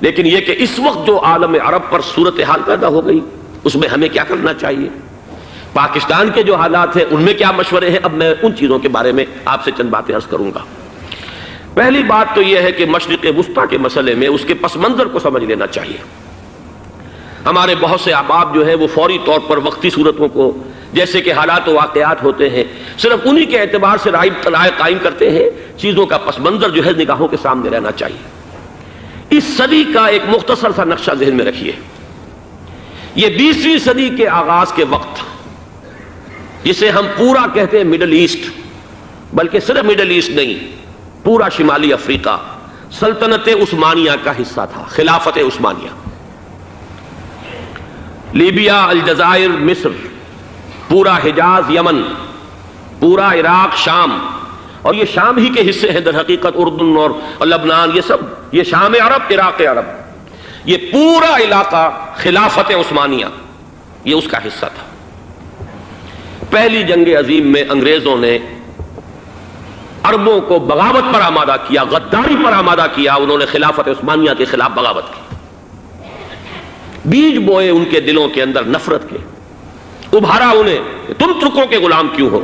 لیکن یہ کہ اس وقت جو عالم عرب پر صورتحال پیدا ہو گئی اس میں ہمیں کیا کرنا چاہیے، پاکستان کے جو حالات ہیں ان میں کیا مشورے ہیں، اب میں ان چیزوں کے بارے میں آپ سے چند باتیں عرض کروں گا۔ پہلی بات تو یہ ہے کہ مشرق وسطیٰ کے مسئلے میں اس کے پس منظر کو سمجھ لینا چاہیے۔ ہمارے بہت سے احباب جو ہیں وہ فوری طور پر وقتی صورتوں کو، جیسے کہ حالات و واقعات ہوتے ہیں، صرف انہی کے اعتبار سے رائے قائم کرتے ہیں، چیزوں کا پس منظر جو ہے نگاہوں کے سامنے رہنا چاہیے۔ اس صدی کا ایک مختصر سا نقشہ ذہن میں رکھیے۔ یہ 20ویں صدی کے آغاز کے وقت، جسے ہم پورا کہتے ہیں مڈل ایسٹ، بلکہ صرف مڈل ایسٹ نہیں، پورا شمالی افریقہ سلطنت عثمانیہ کا حصہ تھا، خلافت عثمانیہ۔ لیبیا، الجزائر، مصر، پورا حجاز، یمن، پورا عراق، شام، اور یہ شام ہی کے حصے ہیں در حقیقت، اردن اور لبنان، یہ سب یہ شام عرب، عراق عرب، یہ پورا علاقہ خلافت عثمانیہ یہ اس کا حصہ تھا۔ پہلی جنگ عظیم میں انگریزوں نے عربوں کو بغاوت پر آمادہ کیا، غداری پر آمادہ کیا، انہوں نے خلافت عثمانیہ کے خلاف بغاوت کی، بیج بوئے ان کے دلوں کے اندر نفرت کے، ابھارا انہیں کہ تم ترکوں کے غلام کیوں ہو،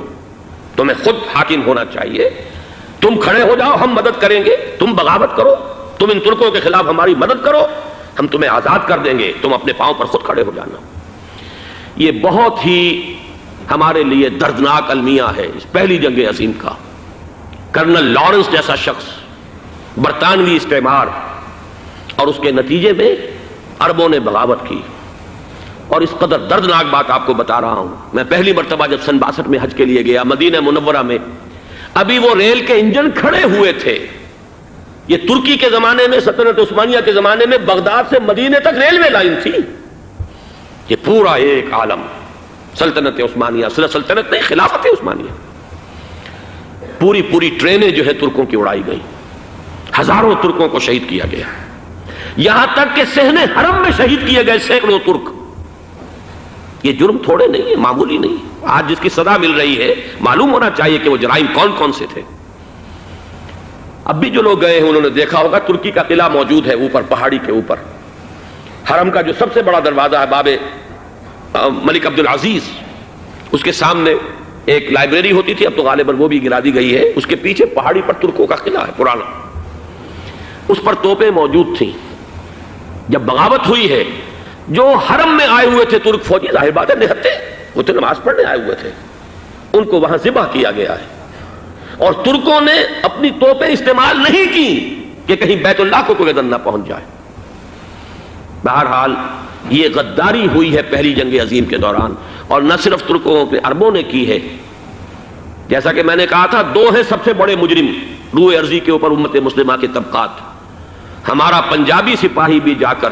تمہیں خود حاکم ہونا چاہیے، تم کھڑے ہو جاؤ، ہم مدد کریں گے، تم بغاوت کرو، تم ان ترکوں کے خلاف ہماری مدد کرو، ہم تمہیں آزاد کر دیں گے، تم اپنے پاؤں پر خود کھڑے ہو جانا۔ یہ بہت ہی ہمارے لیے دردناک المیہ ہے اس پہلی جنگ عظیم کا۔ کرنل لارنس جیسا شخص، برطانوی استعمار، اور اس کے نتیجے میں عربوں نے بغاوت کی۔ اور اس قدر دردناک بات آپ کو بتا رہا ہوں، میں پہلی مرتبہ جب سن 62 میں حج کے لیے گیا مدینہ منورہ میں، ابھی وہ ریل کے انجن کھڑے ہوئے تھے۔ یہ ترکی کے زمانے میں، سلطنت عثمانیہ کے زمانے میں بغداد سے مدینے تک ریلوے لائن تھی۔ یہ پورا ایک عالم سلطنت عثمانیہ، صرف سلطنت نہیں، خلافت عثمانیہ، پوری ٹرینیں جو ہے ترکوں کی اڑائی گئی، ہزاروں ترکوں کو شہید کیا گیا، یہاں تک کہ صحن حرم میں شہید کیے گئے سینکڑوں ترک۔ یہ جرم تھوڑے نہیں ہے، معمولی نہیں۔ آج جس کی سزا مل رہی ہے، معلوم ہونا چاہیے کہ وہ جرائم کون کون سے تھے۔ اب بھی جو لوگ گئے ہیں انہوں نے دیکھا ہوگا، ترکی کا قلعہ موجود ہے اوپر پہاڑی کے اوپر، حرم کا جو سب سے بڑا دروازہ ہے باب ملک عبدالعزیز، اس کے سامنے ایک لائبریری ہوتی تھی، اب تو غالباً وہ بھی گرا دی گئی ہے، اس کے پیچھے پہاڑی پر ترکوں کا قلعہ ہے پرانا، اس پر توپیں موجود تھیں۔ جب بغاوت ہوئی ہے، جو حرم میں آئے ہوئے تھے ترک فوجی، ظاہر بات ہے نہتے، وہ تو نماز پڑھنے آئے ہوئے تھے، ان کو وہاں ذبح کیا گیا ہے، اور ترکوں نے اپنی توپیں استعمال نہیں کی کہ کہیں بیت اللہ کو کوئی اذن نہ پہنچ جائے۔ بہرحال یہ غداری ہوئی ہے پہلی جنگ عظیم کے دوران، اور نہ صرف ترکوں پہ عربوں نے کی ہے۔ جیسا کہ میں نے کہا تھا، دو ہیں سب سے بڑے مجرم روئے ارضی کے اوپر امت مسلمہ کے طبقات۔ ہمارا پنجابی سپاہی بھی جا کر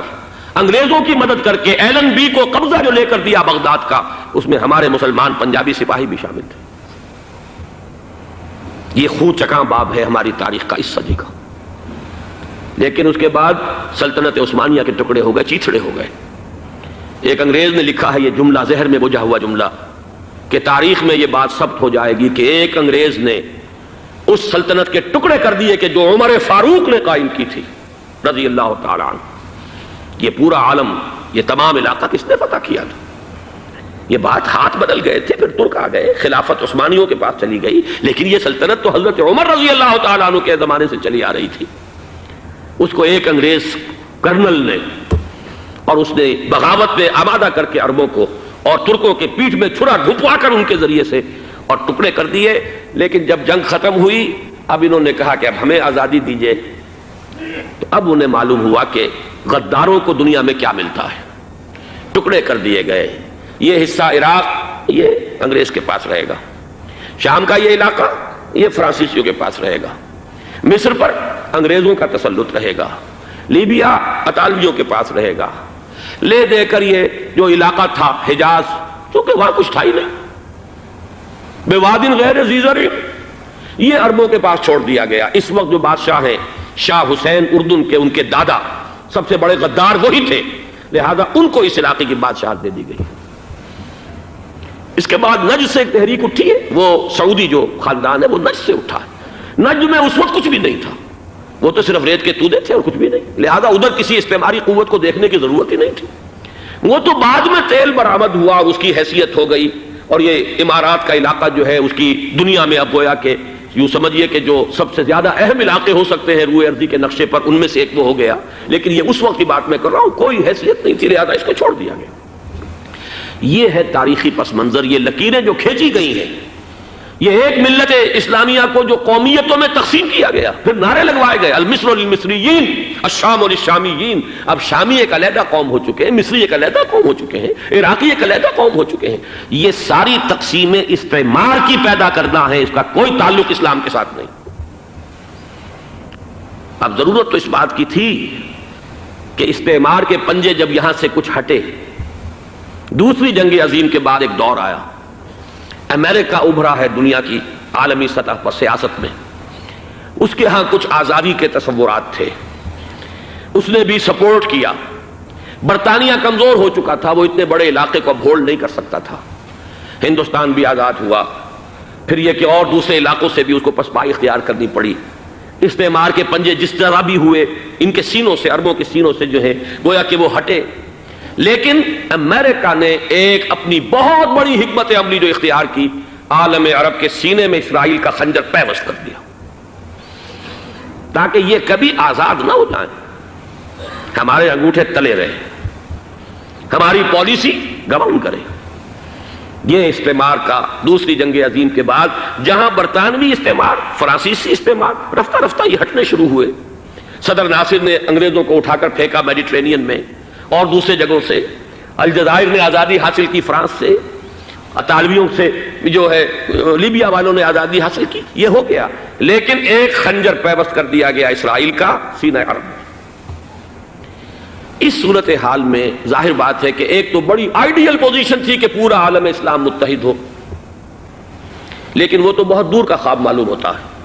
انگریزوں کی مدد کر کے ایلن بی کو قبضہ جو لے کر دیا بغداد کا، اس میں ہمارے مسلمان پنجابی سپاہی بھی شامل تھے۔ یہ خون چکاں باب ہے ہماری تاریخ کا اس صدی کا۔ لیکن اس کے بعد سلطنت عثمانیہ کے ٹکڑے ہو گئے، چیتھڑے ہو گئے۔ ایک انگریز نے لکھا ہے، یہ جملہ زہر میں بجھا ہوا جملہ، کہ تاریخ میں یہ بات ثبت ہو جائے گی کہ ایک انگریز نے اس سلطنت کے ٹکڑے کر دیے کہ جو عمر فاروق نے قائم کی تھی رضی اللہ تعالیٰ عنہ۔ یہ پورا عالم، یہ تمام علاقہ کس نے فتح کیا تھا؟ یہ بات ہاتھ بدل گئے تھے، پھر ترک آ گئے، خلافت عثمانیوں کے پاس چلی گئی، لیکن یہ سلطنت تو حضرت عمر رضی اللہ تعالیٰ عنہ کے زمانے سے چلی آ رہی تھی۔ اس کو ایک انگریز کرنل نے، اور اس نے بغاوت میں آمادہ کر کے عربوں کو اور ترکوں کے پیٹھ میں چھرا ڈھپوا کر ان کے ذریعے سے اور ٹکڑے کر دیے۔ لیکن جب جنگ ختم ہوئی، اب انہوں نے کہا کہ اب ہمیں آزادی دیجیے، تو اب انہیں معلوم ہوا کہ غداروں کو دنیا میں کیا ملتا ہے۔ ٹکڑے کر دیے گئے۔ یہ حصہ عراق یہ انگریز کے پاس رہے گا، شام کا یہ علاقہ یہ فرانسیسیوں کے پاس رہے گا، مصر پر انگریزوں کا تسلط رہے گا، لیبیا اطالویوں کے پاس رہے گا، لے دے کر یہ جو علاقہ تھا حجاز، چونکہ وہاں کچھ تھا ہی نہیں، بوادن غیر ذی زرع، یہ عربوں کے پاس چھوڑ دیا گیا۔ اس وقت جو بادشاہ ہیں شاہ حسین اردن کے، ان کے دادا سب سے بڑے غدار وہی تھے، لہذا ان کو اس علاقے کی بادشاہت دے دی گئی۔ اس کے بعد نجد سے ایک تحریک اٹھی ہے، وہ سعودی جو خاندان ہے وہ نجد سے اٹھا ہے۔ نجد میں اس وقت کچھ بھی نہیں تھا، وہ تو صرف ریت کے تودے تھے اور کچھ بھی نہیں، لہذا ادھر کسی استعماری قوت کو دیکھنے کی ضرورت ہی نہیں تھی۔ وہ تو بعد میں تیل برآمد ہوا اور اس کی حیثیت ہو گئی، اور یہ امارات کا علاقہ جو ہے اس کی دنیا میں اب گویا کہ یوں سمجھیے کہ جو سب سے زیادہ اہم علاقے ہو سکتے ہیں روئے ارضی کے نقشے پر، ان میں سے ایک وہ ہو گیا۔ لیکن یہ اس وقت کی بات میں کر رہا ہوں، کوئی حیثیت نہیں تھی، لہذا اس کو چھوڑ دیا گیا۔ یہ ہے تاریخی پس منظر، یہ لکیریں جو کھینچی گئی ہیں، یہ ایک ملت اسلامیہ کو جو قومیتوں میں تقسیم کیا گیا، پھر نعرے لگوائے گئے المصر للمصریین الشام للشامیین۔ اب شامی ایک علیحدہ قوم ہو چکے ہیں، مصری ایک علیحدہ قوم ہو چکے ہیں، عراقی ایک علیحدہ قوم ہو چکے ہیں۔ یہ ساری تقسیمیں استعمار کی پیدا کرنا ہے، اس کا کوئی تعلق اسلام کے ساتھ نہیں۔ اب ضرورت تو اس بات کی تھی کہ استعمار کے پنجے جب یہاں سے کچھ ہٹے، دوسری جنگ عظیم کے بعد ایک دور آیا، امریکہ ابھرا ہے دنیا کی عالمی سطح پر سیاست میں، اس کے ہاں کچھ آزادی کے تصورات تھے، اس نے بھی سپورٹ کیا۔ برطانیہ کمزور ہو چکا تھا، وہ اتنے بڑے علاقے کو اب ہولڈ نہیں کر سکتا تھا۔ ہندوستان بھی آزاد ہوا، پھر یہ کہ اور دوسرے علاقوں سے بھی اس کو پسپائی اختیار کرنی پڑی۔ استعمار کے پنجے جس طرح بھی ہوئے، ان کے سینوں سے، عربوں کے سینوں سے جو ہے گویا کہ وہ ہٹے، لیکن امریکہ نے ایک اپنی بہت بڑی حکمت عملی جو اختیار کی، عالم عرب کے سینے میں اسرائیل کا خنجر پیوست کر دیا، تاکہ یہ کبھی آزاد نہ ہو جائیں، ہمارے انگوٹھے تلے رہے، ہماری پالیسی گورن کرے۔ یہ استعمار کا دوسری جنگ عظیم کے بعد جہاں برطانوی استعمار، فرانسیسی استعمار رفتہ رفتہ یہ ہٹنے شروع ہوئے، صدر ناصر نے انگریزوں کو اٹھا کر پھینکا میڈیٹرینین میں اور دوسرے جگہوں سے، الجزائر نے آزادی حاصل کی فرانس سے، اطالویوں سے جو ہے لیبیا والوں نے آزادی حاصل کی، یہ ہو گیا، لیکن ایک خنجر پیوست کر دیا گیا اسرائیل کا سینہ عرب میں۔ اس صورتحال میں ظاہر بات ہے کہ ایک تو بڑی آئیڈیل پوزیشن تھی کہ پورا عالم اسلام متحد ہو، لیکن وہ تو بہت دور کا خواب معلوم ہوتا ہے۔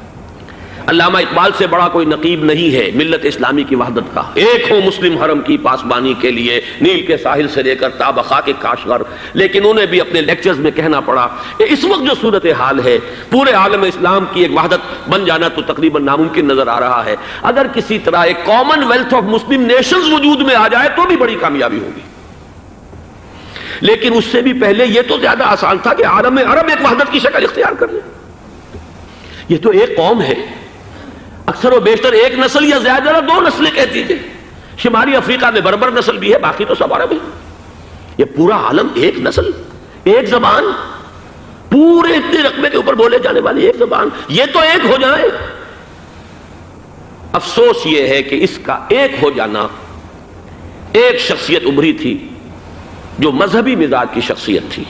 علامہ اقبال سے بڑا کوئی نقیب نہیں ہے ملت اسلامی کی وحدت کا۔ ایک ہو مسلم حرم کی پاسبانی کے لیے، نیل کے ساحل سے لے کر تابخا کے کاشغر، لیکن انہیں بھی اپنے لیکچرز میں کہنا پڑا کہ اس وقت جو صورتحال ہے، پورے عالم اسلام کی ایک وحدت بن جانا تو تقریباً ناممکن نظر آ رہا ہے۔ اگر کسی طرح ایک common wealth of Muslim nations وجود میں آ جائے تو بھی بڑی کامیابی ہوگی، لیکن اس سے بھی پہلے یہ تو زیادہ آسان تھا کہ عالم عرب ایک وحدت کی شکل اختیار کر لے۔ یہ تو ایک قوم ہے، اکثر و بیشتر ایک نسل یا زیادہ دو نسلیں کہتی تھے، شمالی افریقہ میں بربر نسل بھی ہے، باقی تو سب عرب ہے۔ یہ پورا عالم ایک نسل، ایک زبان، پورے اتنے رقبے کے اوپر بولے جانے والی ایک زبان، یہ تو ایک ہو جائے۔ افسوس یہ ہے کہ اس کا ایک ہو جانا، ایک شخصیت ابھری تھی جو مذہبی مزاج کی شخصیت تھی،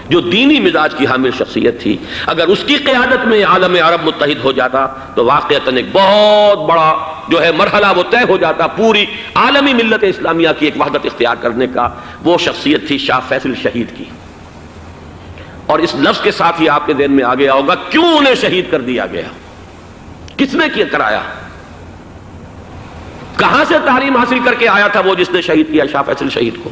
جو دینی مزاج کی حامل شخصیت تھی، اگر اس کی قیادت میں عالم عرب متحد ہو جاتا تو واقعتاً ایک بہت بڑا جو ہے مرحلہ وہ طے ہو جاتا پوری عالمی ملت اسلامیہ کی ایک وحدت اختیار کرنے کا۔ وہ شخصیت تھی شاہ فیصل شہید کی، اور اس لفظ کے ساتھ ہی آپ کے ذہن میں آ گیا ہوگا کیوں انہیں شہید کر دیا گیا، کس نے کیا کرایا، کہاں سے تعلیم حاصل کر کے آیا تھا وہ جس نے شہید کیا شاہ فیصل شہید کو،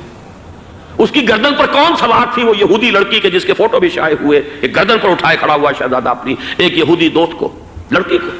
اس کی گردن پر کون سوار تھی، وہ یہودی لڑکی کے جس کے فوٹو بھی شائع ہوئے، ایک گردن پر اٹھائے کھڑا ہوا شہزادہ اپنی ایک یہودی دوست کو، لڑکی کو،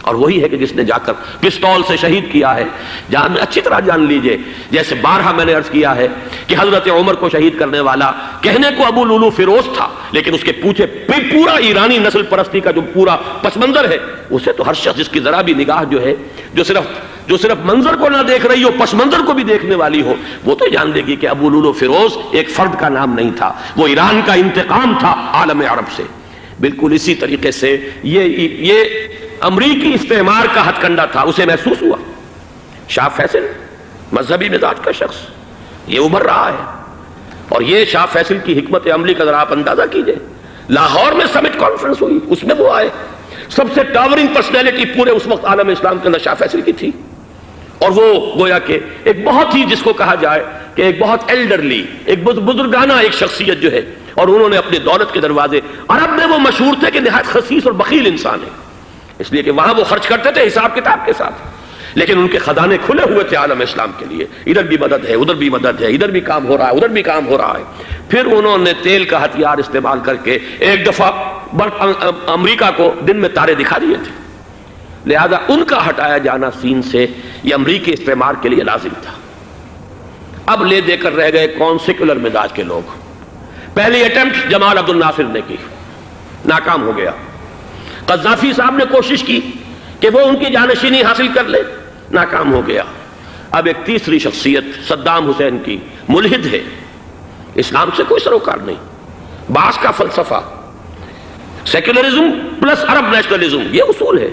اور وہی ہے کہ جس نے جا کر پستول سے شہید کیا ہے۔ جان اچھی طرح جان لیجئے، جیسے بارہا میں نے عرض کیا ہے کہ حضرت عمر کو شہید کرنے والا کہنے کو ابو لولو فیروز تھا، لیکن اس کے پیچھے پورا ایرانی نسل پرستی کا جو پورا پس منظر ہے، اسے تو ہر شخص جس کی ذرا بھی نگاہ جو ہے جو صرف منظر کو نہ دیکھ رہی ہو، پس منظر کو بھی دیکھنے والی ہو، وہ تو جان لے گی کہ ابو لولو فیروز ایک فرد کا نام نہیں تھا، وہ ایران کا انتقام تھا عالم عرب سے۔ بالکل اسی طریقے سے یہ امریکی استعمار کا ہتھ کنڈا تھا، اسے محسوس ہوا۔ شاہ فیصل مذہبی مزاج کا شخص یہ ابھر رہا ہے، اور یہ شاہ فیصل کی حکمت عملی کا ذرا آپ اندازہ کیجئے۔ لاہور میں سمٹ کانفرنس ہوئی، اس میں وہ آئے، سب سے ٹاورنگ پرسنالٹی پورے اس وقت عالم اسلام کے اندر شاہ فیصل کی تھی، اور وہ گویا کہ ایک بہت ہی جس کو کہا جائے کہ ایک بہت ایلڈرلی، ایک بزرگانہ ایک شخصیت جو ہے، اور انہوں نے اپنے دولت کے دروازے، عرب میں وہ مشہور تھے کہ نہایت خسیس اور بخیل انسان ہے، اس لیے کہ وہاں وہ خرچ کرتے تھے حساب کتاب کے ساتھ، لیکن ان کے خزانے کھلے ہوئے تھے عالم اسلام کے لیے، ادھر بھی مدد ہے، ادھر بھی مدد ہے، ادھر بھی کام ہو رہا ہے، ادھر بھی کام ہو رہا ہے۔ پھر انہوں نے تیل کا ہتھیار استعمال کر کے ایک دفعہ امریکہ کو دن میں تارے دکھا دیے تھے، لہذا ان کا ہٹایا جانا سین سے یہ امریکی استعمار کے لیے لازم تھا۔ اب لے دے کر رہ گئے کون؟ سیکولر مزاج کے لوگ۔ پہلی اٹیمپٹ جمال عبد الناصر نے کی، ناکام ہو گیا۔ قذافی صاحب نے کوشش کی کہ وہ ان کی جانشینی حاصل کر لے، ناکام ہو گیا۔ اب ایک تیسری شخصیت صدام حسین کی، ملحد ہے، اسلام سے کوئی سروکار نہیں، باس کا فلسفہ، سیکولرزم پلس عرب نیشنلزم، یہ اصول ہے۔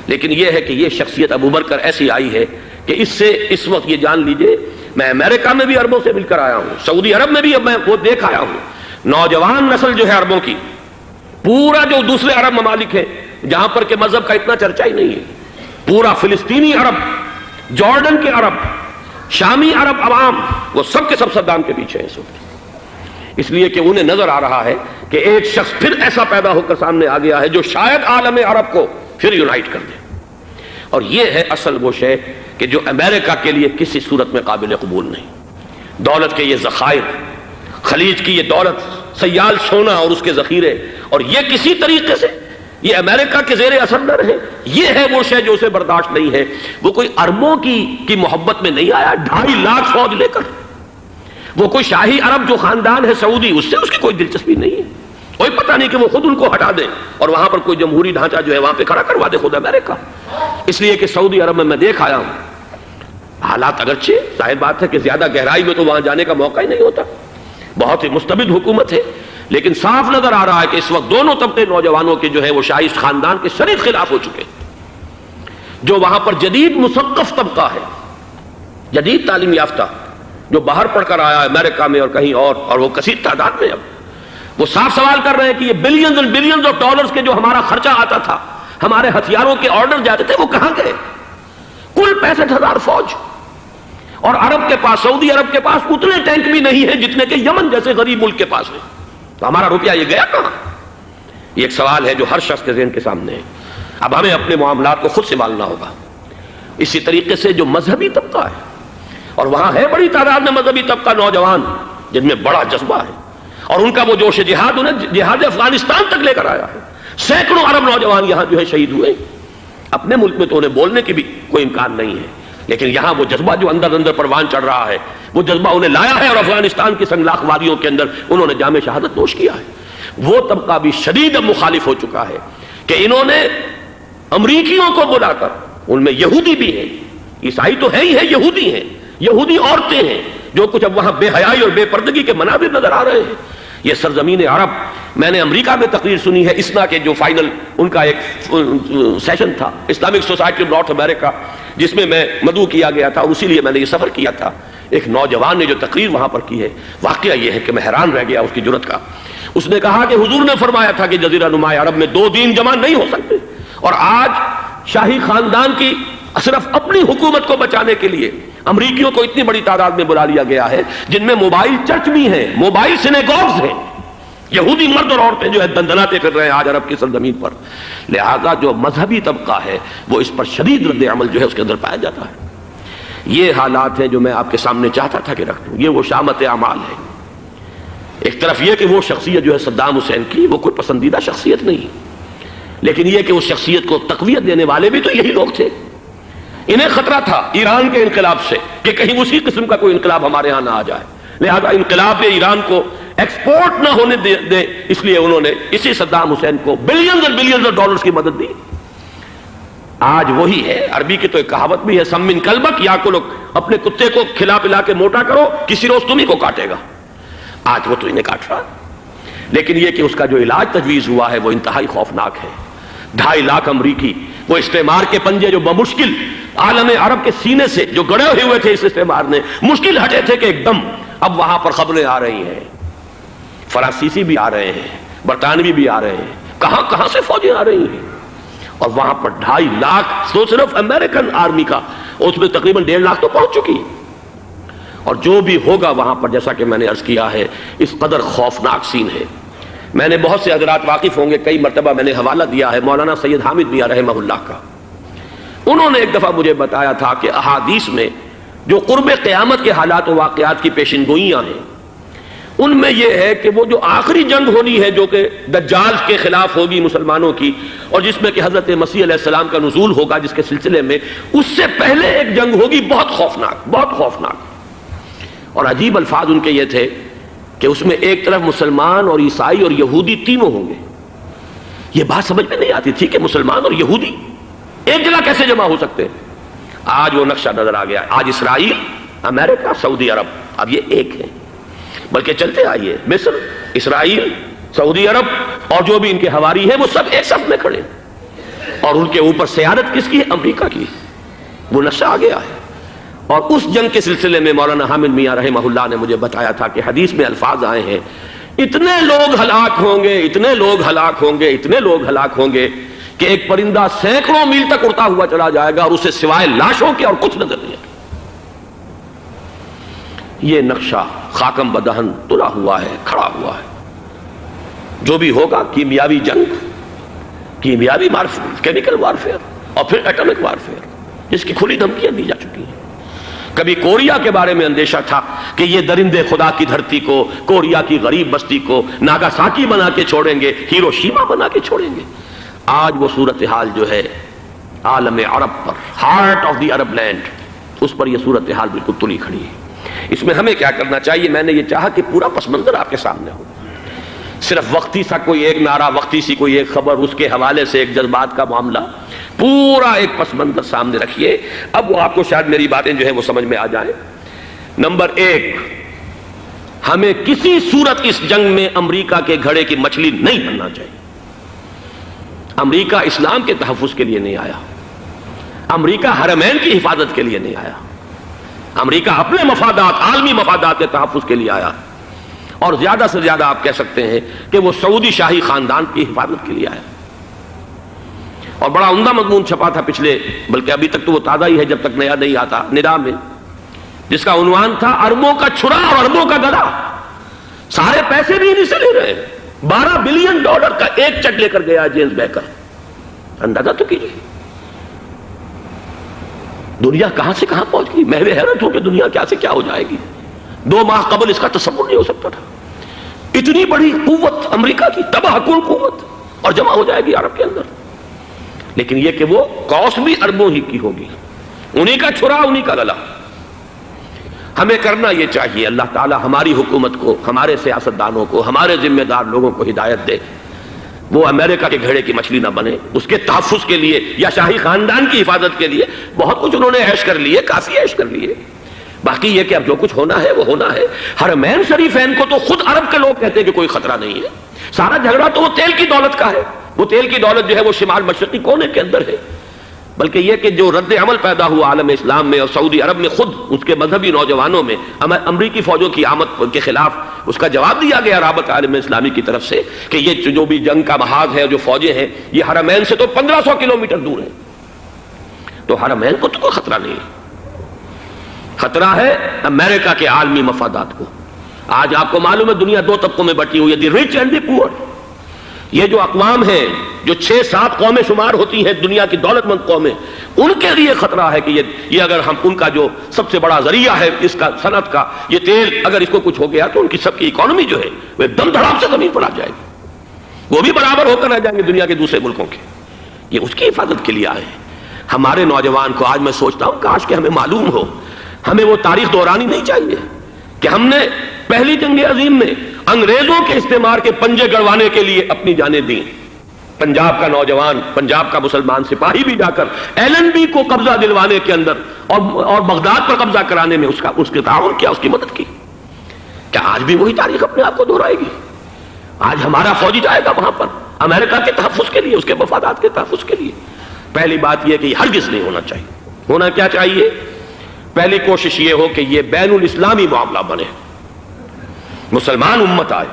لیکن یہ ہے کہ یہ شخصیت ابو بکر ایسی آئی ہے کہ اس سے اس وقت یہ جان لیجئے، میں امریکہ میں بھی عربوں سے مل کر آیا ہوں، سعودی عرب میں بھی اب میں وہ دیکھ آیا ہوں، نوجوان نسل جو ہے عربوں کی، پورا جو دوسرے عرب ممالک ہیں جہاں پر کہ مذہب کا اتنا چرچا ہی نہیں ہے، پورا فلسطینی عرب، جارڈن کے عرب، شامی عرب عوام، وہ سب کے سب صدام کے پیچھے ہیں اس وقت، اس لیے کہ انہیں نظر آ رہا ہے کہ ایک شخص پھر ایسا پیدا ہو کر سامنے آ گیا ہے جو شاید عالم عرب کو پھر یونائٹ کر دے۔ اور یہ ہے اصل وہ شے کہ جو امریکہ کے لیے کسی صورت میں قابل قبول نہیں۔ دولت کے یہ ذخائر، خلیج کی یہ دولت، سیال سونا اور اس کے ذخیرے، اور یہ کسی طریقے سے یہ امریکہ کے زیر اثر نہ رہے، یہ ہے وہ شے جو اسے برداشت نہیں ہے۔ وہ کوئی اربوں کی محبت میں نہیں آیا 2.5 لاکھ فوج لے کر، وہ کوئی شاہی عرب جو خاندان ہے سعودی، اس سے اس کی کوئی دلچسپی نہیں ہے، کوئی پتہ نہیں کہ وہ خود ان کو ہٹا دے اور وہاں پر کوئی جمہوری ڈھانچہ جو ہے وہاں پہ کھڑا کروا دے خود امریکہ۔ اس لیے کہ سعودی عرب میں دیکھ آیا ہوں، حالات اگرچہ ظاہر بات ہے کہ زیادہ گہرائی میں تو وہاں جانے کا موقع ہی نہیں ہوتا، بہت ہی مستبد حکومت ہے، لیکن صاف نظر آ رہا ہے کہ اس وقت دونوں طبقے نوجوانوں کے جو ہے وہ شاہی خاندان کے شدید خلاف ہو چکے ہیں۔ جو وہاں پر جدید مثقف طبقہ ہے، جدید تعلیم یافتہ، جو باہر پڑھ کر آیا ہے امریکہ میں اور کہیں اور وہ کثیر تعداد میں، اب وہ صاف سوال کر رہے ہیں کہ یہ billions and billions of dollars کے جو ہمارا خرچہ آتا تھا، ہمارے ہتھیاروں کے آرڈر جاتے تھے، وہ کہاں گئے؟ کل 65,000 فوج، اور عرب کے پاس، سعودی عرب کے پاس اتنے ٹینک بھی نہیں ہیں جتنے کہ یمن جیسے غریب ملک کے پاس ہیں، تو ہمارا روپیہ یہ گیا کہاں؟ یہ ایک سوال ہے جو ہر شخص کے ذہن کے سامنے ہے۔ اب ہمیں اپنے معاملات کو خود سنبھالنا ہوگا۔ اسی طریقے سے جو مذہبی طبقہ ہے، اور وہاں ہے بڑی تعداد میں مذہبی طبقہ نوجوان جن میں بڑا جذبہ ہے، اور ان کا وہ جوش جہاد انہیں جہاد افغانستان تک لے کر آیا ہے۔ سینکڑوں عرب نوجوان یہاں جو ہے شہید ہوئے، اپنے ملک میں تو انہیں بولنے کی بھی کوئی امکان نہیں ہے، لیکن یہاں وہ جذبہ جو اندر اندر پروان چڑھ رہا ہے، وہ جذبہ انہیں لایا ہے، اور افغانستان کی سنگلاخ وادیوں کے اندر انہوں نے جام شہادت نوش کیا ہے۔ وہ طبقہ بھی شدید اب مخالف ہو چکا ہے کہ انہوں نے امریکیوں کو بلا کر، ان میں یہودی بھی ہیں، عیسائی تو ہے ہی ہے، یہودی ہیں، یہودی عورتیں ہیں، جو کچھ اب وہاں بے حیائی اور بے پردگی کے مناظر نظر آ رہے ہیں۔ یہ سرزمین عرب، میں نے امریکہ میں تقریر سنی ہے، اسنا کے جو فائنل ان کا ایک سیشن تھا، اسلامک سوسائٹی آف نارتھ امریکہ، جس میں میں مدعو کیا گیا تھا، اور اسی لیے میں نے یہ سفر کیا تھا۔ ایک نوجوان نے جو تقریر وہاں پر کی ہے، واقعہ یہ ہے کہ میں حیران رہ گیا اس کی جرأت کا۔ اس نے کہا کہ حضور نے فرمایا تھا کہ جزیرہ نما عرب میں 2 دین جمع نہیں ہو سکتے، اور آج شاہی خاندان کی صرف اپنی حکومت کو بچانے کے لیے امریکیوں کو اتنی بڑی تعداد میں بلا لیا گیا ہے، جن میں موبائل چرچ بھی ہیں، موبائل سینیگوگز ہیں، یہودی مرد اور عورتیں جو ہے دندناتے پھر رہے ہیں آج عرب کی سرزمین پر۔ لہذا جو مذہبی طبقہ ہے وہ اس پر شدید رد عمل جو ہے اس کے اندر پایا جاتا ہے۔ یہ حالات ہیں جو میں آپ کے سامنے چاہتا تھا کہ رکھ دوں۔ یہ وہ شامت اعمال ہے۔ ایک طرف یہ کہ وہ شخصیت جو ہے صدام حسین کی، وہ کوئی پسندیدہ شخصیت نہیں، لیکن یہ کہ اس شخصیت کو تقویت دینے والے بھی تو یہی لوگ تھے۔ انہیں خطرہ تھا ایران کے انقلاب سے کہ کہیں اسی قسم کا کوئی انقلاب ہمارے ہاں نہ آ جائے، لہذا انقلاب ایران کو ایکسپورٹ نہ ہونے دے، اس لیے انہوں نے اسی صدام حسین کو بلینز اور بلینز آف ڈالرز کی مدد دی۔ آج وہی ہے، عربی کی تو ایک کہاوت بھی ہے، سمن کلبک، یا کو لوگ اپنے کتے کو کھلا پلا کے موٹا کرو، کسی روز تمہیں کو کاٹے گا۔ آج وہ تو انہیں کاٹ رہا، لیکن یہ کہ اس کا جو علاج تجویز ہوا ہے وہ انتہائی خوفناک ہے۔ 2.5 لاکھ امریکی وہ استعمار کے پنجے جو بمشکل عالم عرب کے سینے سے جو گڑے ہوئے تھے اس استعمار نے، مشکل ہٹے تھے کہ ایک دم اب وہاں پر خبریں آ رہی ہیں، فرانسیسی بھی آ رہے ہیں، برطانوی بھی آ رہے ہیں، کہاں کہاں سے فوجیں آ رہی ہیں، اور وہاں پر 2.5 لاکھ تو صرف امریکن آرمی کا، اس میں تقریباً 1.5 لاکھ تو پہنچ چکی، اور جو بھی ہوگا وہاں پر جیسا کہ میں نے عرض کیا ہے اس قدر خوفناک سین ہے۔ میں نے بہت سے حضرات واقف ہوں گے، کئی مرتبہ میں نے حوالہ دیا ہے مولانا سید حامد میاں رحمہ اللہ کا۔ انہوں نے ایک دفعہ مجھے بتایا تھا کہ احادیث میں جو قرب قیامت کے حالات و واقعات کی پیشن گوئیاں ہیں، ان میں یہ ہے کہ وہ جو آخری جنگ ہونی ہے جو کہ دجال کے خلاف ہوگی مسلمانوں کی، اور جس میں کہ حضرت مسیح علیہ السلام کا نزول ہوگا جس کے سلسلے میں، اس سے پہلے ایک جنگ ہوگی بہت خوفناک، بہت خوفناک۔ اور عجیب الفاظ ان کے یہ تھے کہ اس میں ایک طرف مسلمان اور عیسائی اور یہودی تینوں ہوں گے۔ یہ بات سمجھ میں نہیں آتی تھی کہ مسلمان اور یہودی ایک جگہ کیسے جمع ہو سکتے ہیں۔ آج وہ نقشہ نظر آ گیا۔ آج اسرائیل، امریکہ، سعودی عرب اب یہ ایک ہیں، بلکہ چلتے آئیے مصر، اسرائیل، سعودی عرب اور جو بھی ان کے حواری ہیں وہ سب ایک صف میں کھڑے ہیں، اور ان کے اوپر سیادت کس کی ہے؟ امریکہ کی۔ وہ نقشہ آ گیا ہے۔ اور اس جنگ کے سلسلے میں مولانا حامد میاں رحمہ اللہ نے مجھے بتایا تھا کہ حدیث میں الفاظ آئے ہیں، اتنے لوگ ہلاک ہوں گے، اتنے لوگ ہلاک ہوں گے، اتنے لوگ ہلاک ہوں گے کہ ایک پرندہ سینکڑوں میل تک اڑتا ہوا چلا جائے گا اور اسے سوائے لاشوں کے اور کچھ نظر نہیں آئے گا۔ یہ نقشہ خاکم بدہن تلا ہوا ہے، کھڑا ہوا ہے۔ جو بھی ہوگا کیمیاوی جنگ، کیمیاوی کیمیکل وارفیئر اور پھر ایٹمک وارفیئر، جس کی کھلی دھمکیاں دی جا چکی ہیں۔ کبھی کوریا کے بارے میں اندیشہ تھا کہ یہ درندے خدا کی دھرتی کو، کوریا کی غریب بستی کو ناگاساکی بنا کے چھوڑیں گے، ہیروشیما بنا کے چھوڑیں گے۔ آج وہ صورتحال جو ہے عالم عرب پر، heart of the Arab land, اس پر یہ صورتحال بالکل تلی کھڑی ہے۔ اس میں ہمیں کیا کرنا چاہیے؟ میں نے یہ چاہا کہ پورا پس منظر آپ کے سامنے ہو، صرف وقتی سا کوئی ایک نعرہ، وقتی سی کوئی ایک خبر، اس کے حوالے سے ایک جذبات کا معاملہ، پورا ایک پس منظر سامنے رکھیے۔ اب وہ آپ کو شاید میری باتیں جو ہیں وہ سمجھ میں آ جائیں۔ نمبر ایک، ہمیں کسی صورت اس جنگ میں امریکہ کے گھڑے کی مچھلی نہیں بننا چاہیے۔ امریکہ اسلام کے تحفظ کے لیے نہیں آیا، امریکہ حرمین کی حفاظت کے لیے نہیں آیا، امریکہ اپنے مفادات، عالمی مفادات کے تحفظ کے لیے آیا، اور زیادہ سے زیادہ آپ کہہ سکتے ہیں کہ وہ سعودی شاہی خاندان کی حفاظت کے لیے آیا۔ اور بڑا عمدہ مضمون چھپا تھا پچھلے، بلکہ ابھی تک تو وہ تازہ ہی ہے جب تک نیا نہیں آتا، ندا میں، جس کا عنوان تھا اربوں کا چھرا اور اربوں کا گدا۔ سارے پیسے بھی انہیں سے لے رہے ہیں۔ $12 بلین کا ایک چیک لے کر گیا جیمز بیکر۔ اندازہ تو کیجیے دنیا کہاں سے کہاں پہنچ گئی۔ میں حیرت ہوں کہ دنیا کیا سے کیا ہو جائے گی۔ 2 ماہ قبل اس کا تصور نہیں ہو سکتا تھا۔ اتنی بڑی قوت امریکہ کی، تباہ کن قوت، اور جمع ہو جائے گی عرب کے اندر۔ لیکن یہ کہ وہ کاسٹ بھی اربوں ہی کی ہوگی، انہی کا چھرا، انہی کا گلا۔ ہمیں کرنا یہ چاہیے، اللہ تعالی ہماری حکومت کو، ہمارے سیاستدانوں کو، ہمارے ذمہ دار لوگوں کو ہدایت دے، وہ امریکہ کے گھڑے کی مچھلی نہ بنے۔ اس کے تحفظ کے لیے یا شاہی خاندان کی حفاظت کے لیے بہت کچھ انہوں نے عیش کر لیے، کافی عیش کر لیے۔ باقی یہ کہ اب جو کچھ ہونا ہے وہ ہونا ہے۔ حرمین شریفین کو تو خود عرب کے لوگ کہتے ہیں کہ کوئی خطرہ نہیں ہے۔ سارا جھگڑا تو وہ تیل کی دولت کا ہے۔ وہ تیل کی دولت جو ہے وہ شمال مشرقی کونے کے اندر ہے۔ بلکہ یہ کہ جو رد عمل پیدا ہوا عالم اسلام میں اور سعودی عرب میں، خود اس کے مذہبی نوجوانوں میں امریکی فوجوں کی آمد کے خلاف اس کا جواب دیا گیا رابطہ عالم اسلامی کی طرف سے کہ یہ جو بھی جنگ کا محاذ ہے، جو فوجیں ہیں، یہ حرمین سے تو 1500 کلومیٹر دور ہیں، تو حرمین کو تو کوئی خطرہ نہیں ہے۔ خطرہ ہے امریکہ کے عالمی مفادات کو۔ آج آپ کو معلوم ہے دنیا 2 طبقوں میں بٹی ہوئی ہے، دی رچ اینڈ دی پور۔ یہ جو اقوام ہیں، جو 6-7 قومیں شمار ہوتی ہیں دنیا کی دولت مند قومیں، ان کے لیے خطرہ ہے کہ یہ اگر ہم ان کا جو سب سے بڑا ذریعہ ہے اس کا صنعت کا، یہ تیل، اگر اس کو کچھ ہو گیا تو ان کی سب کی اکانومی جو ہے وہ ایک دم دھڑام سے زمین پر آ جائے گی، وہ بھی برابر ہو کر رہ جائیں گے دنیا کے دوسرے ملکوں کے۔ یہ اس کی حفاظت کے لیے آئے ہیں۔ ہمارے نوجوان کو آج میں سوچتا ہوں کاش کہ ہمیں معلوم ہو، ہمیں وہ تاریخ دہرانی نہیں چاہیے کہ ہم نے پہلی جنگ عظیم میں انگریزوں کے استعمار کے پنجے گڑوانے کے لیے اپنی جانیں دیں۔ پنجاب کا نوجوان، پنجاب کا مسلمان سپاہی بھی جا کر LNB کو قبضہ دلوانے کے اندر اور بغداد پر قبضہ کرانے میں اس کے تعاون کیا، اس کی مدد کی۔ کیا آج بھی وہی تاریخ اپنے آپ کو دہرائے گی؟ آج ہمارا فوجی جائے گا وہاں پر امریکہ کے تحفظ کے لیے، اس کے مفادات کے تحفظ کے لیے؟ پہلی بات یہ کہ یہ ہرگز نہیں ہونا چاہیے۔ ہونا کیا چاہیے؟ پہلی کوشش یہ ہو کہ یہ بین الاسلامی معاملہ بنے، مسلمان امت آئے،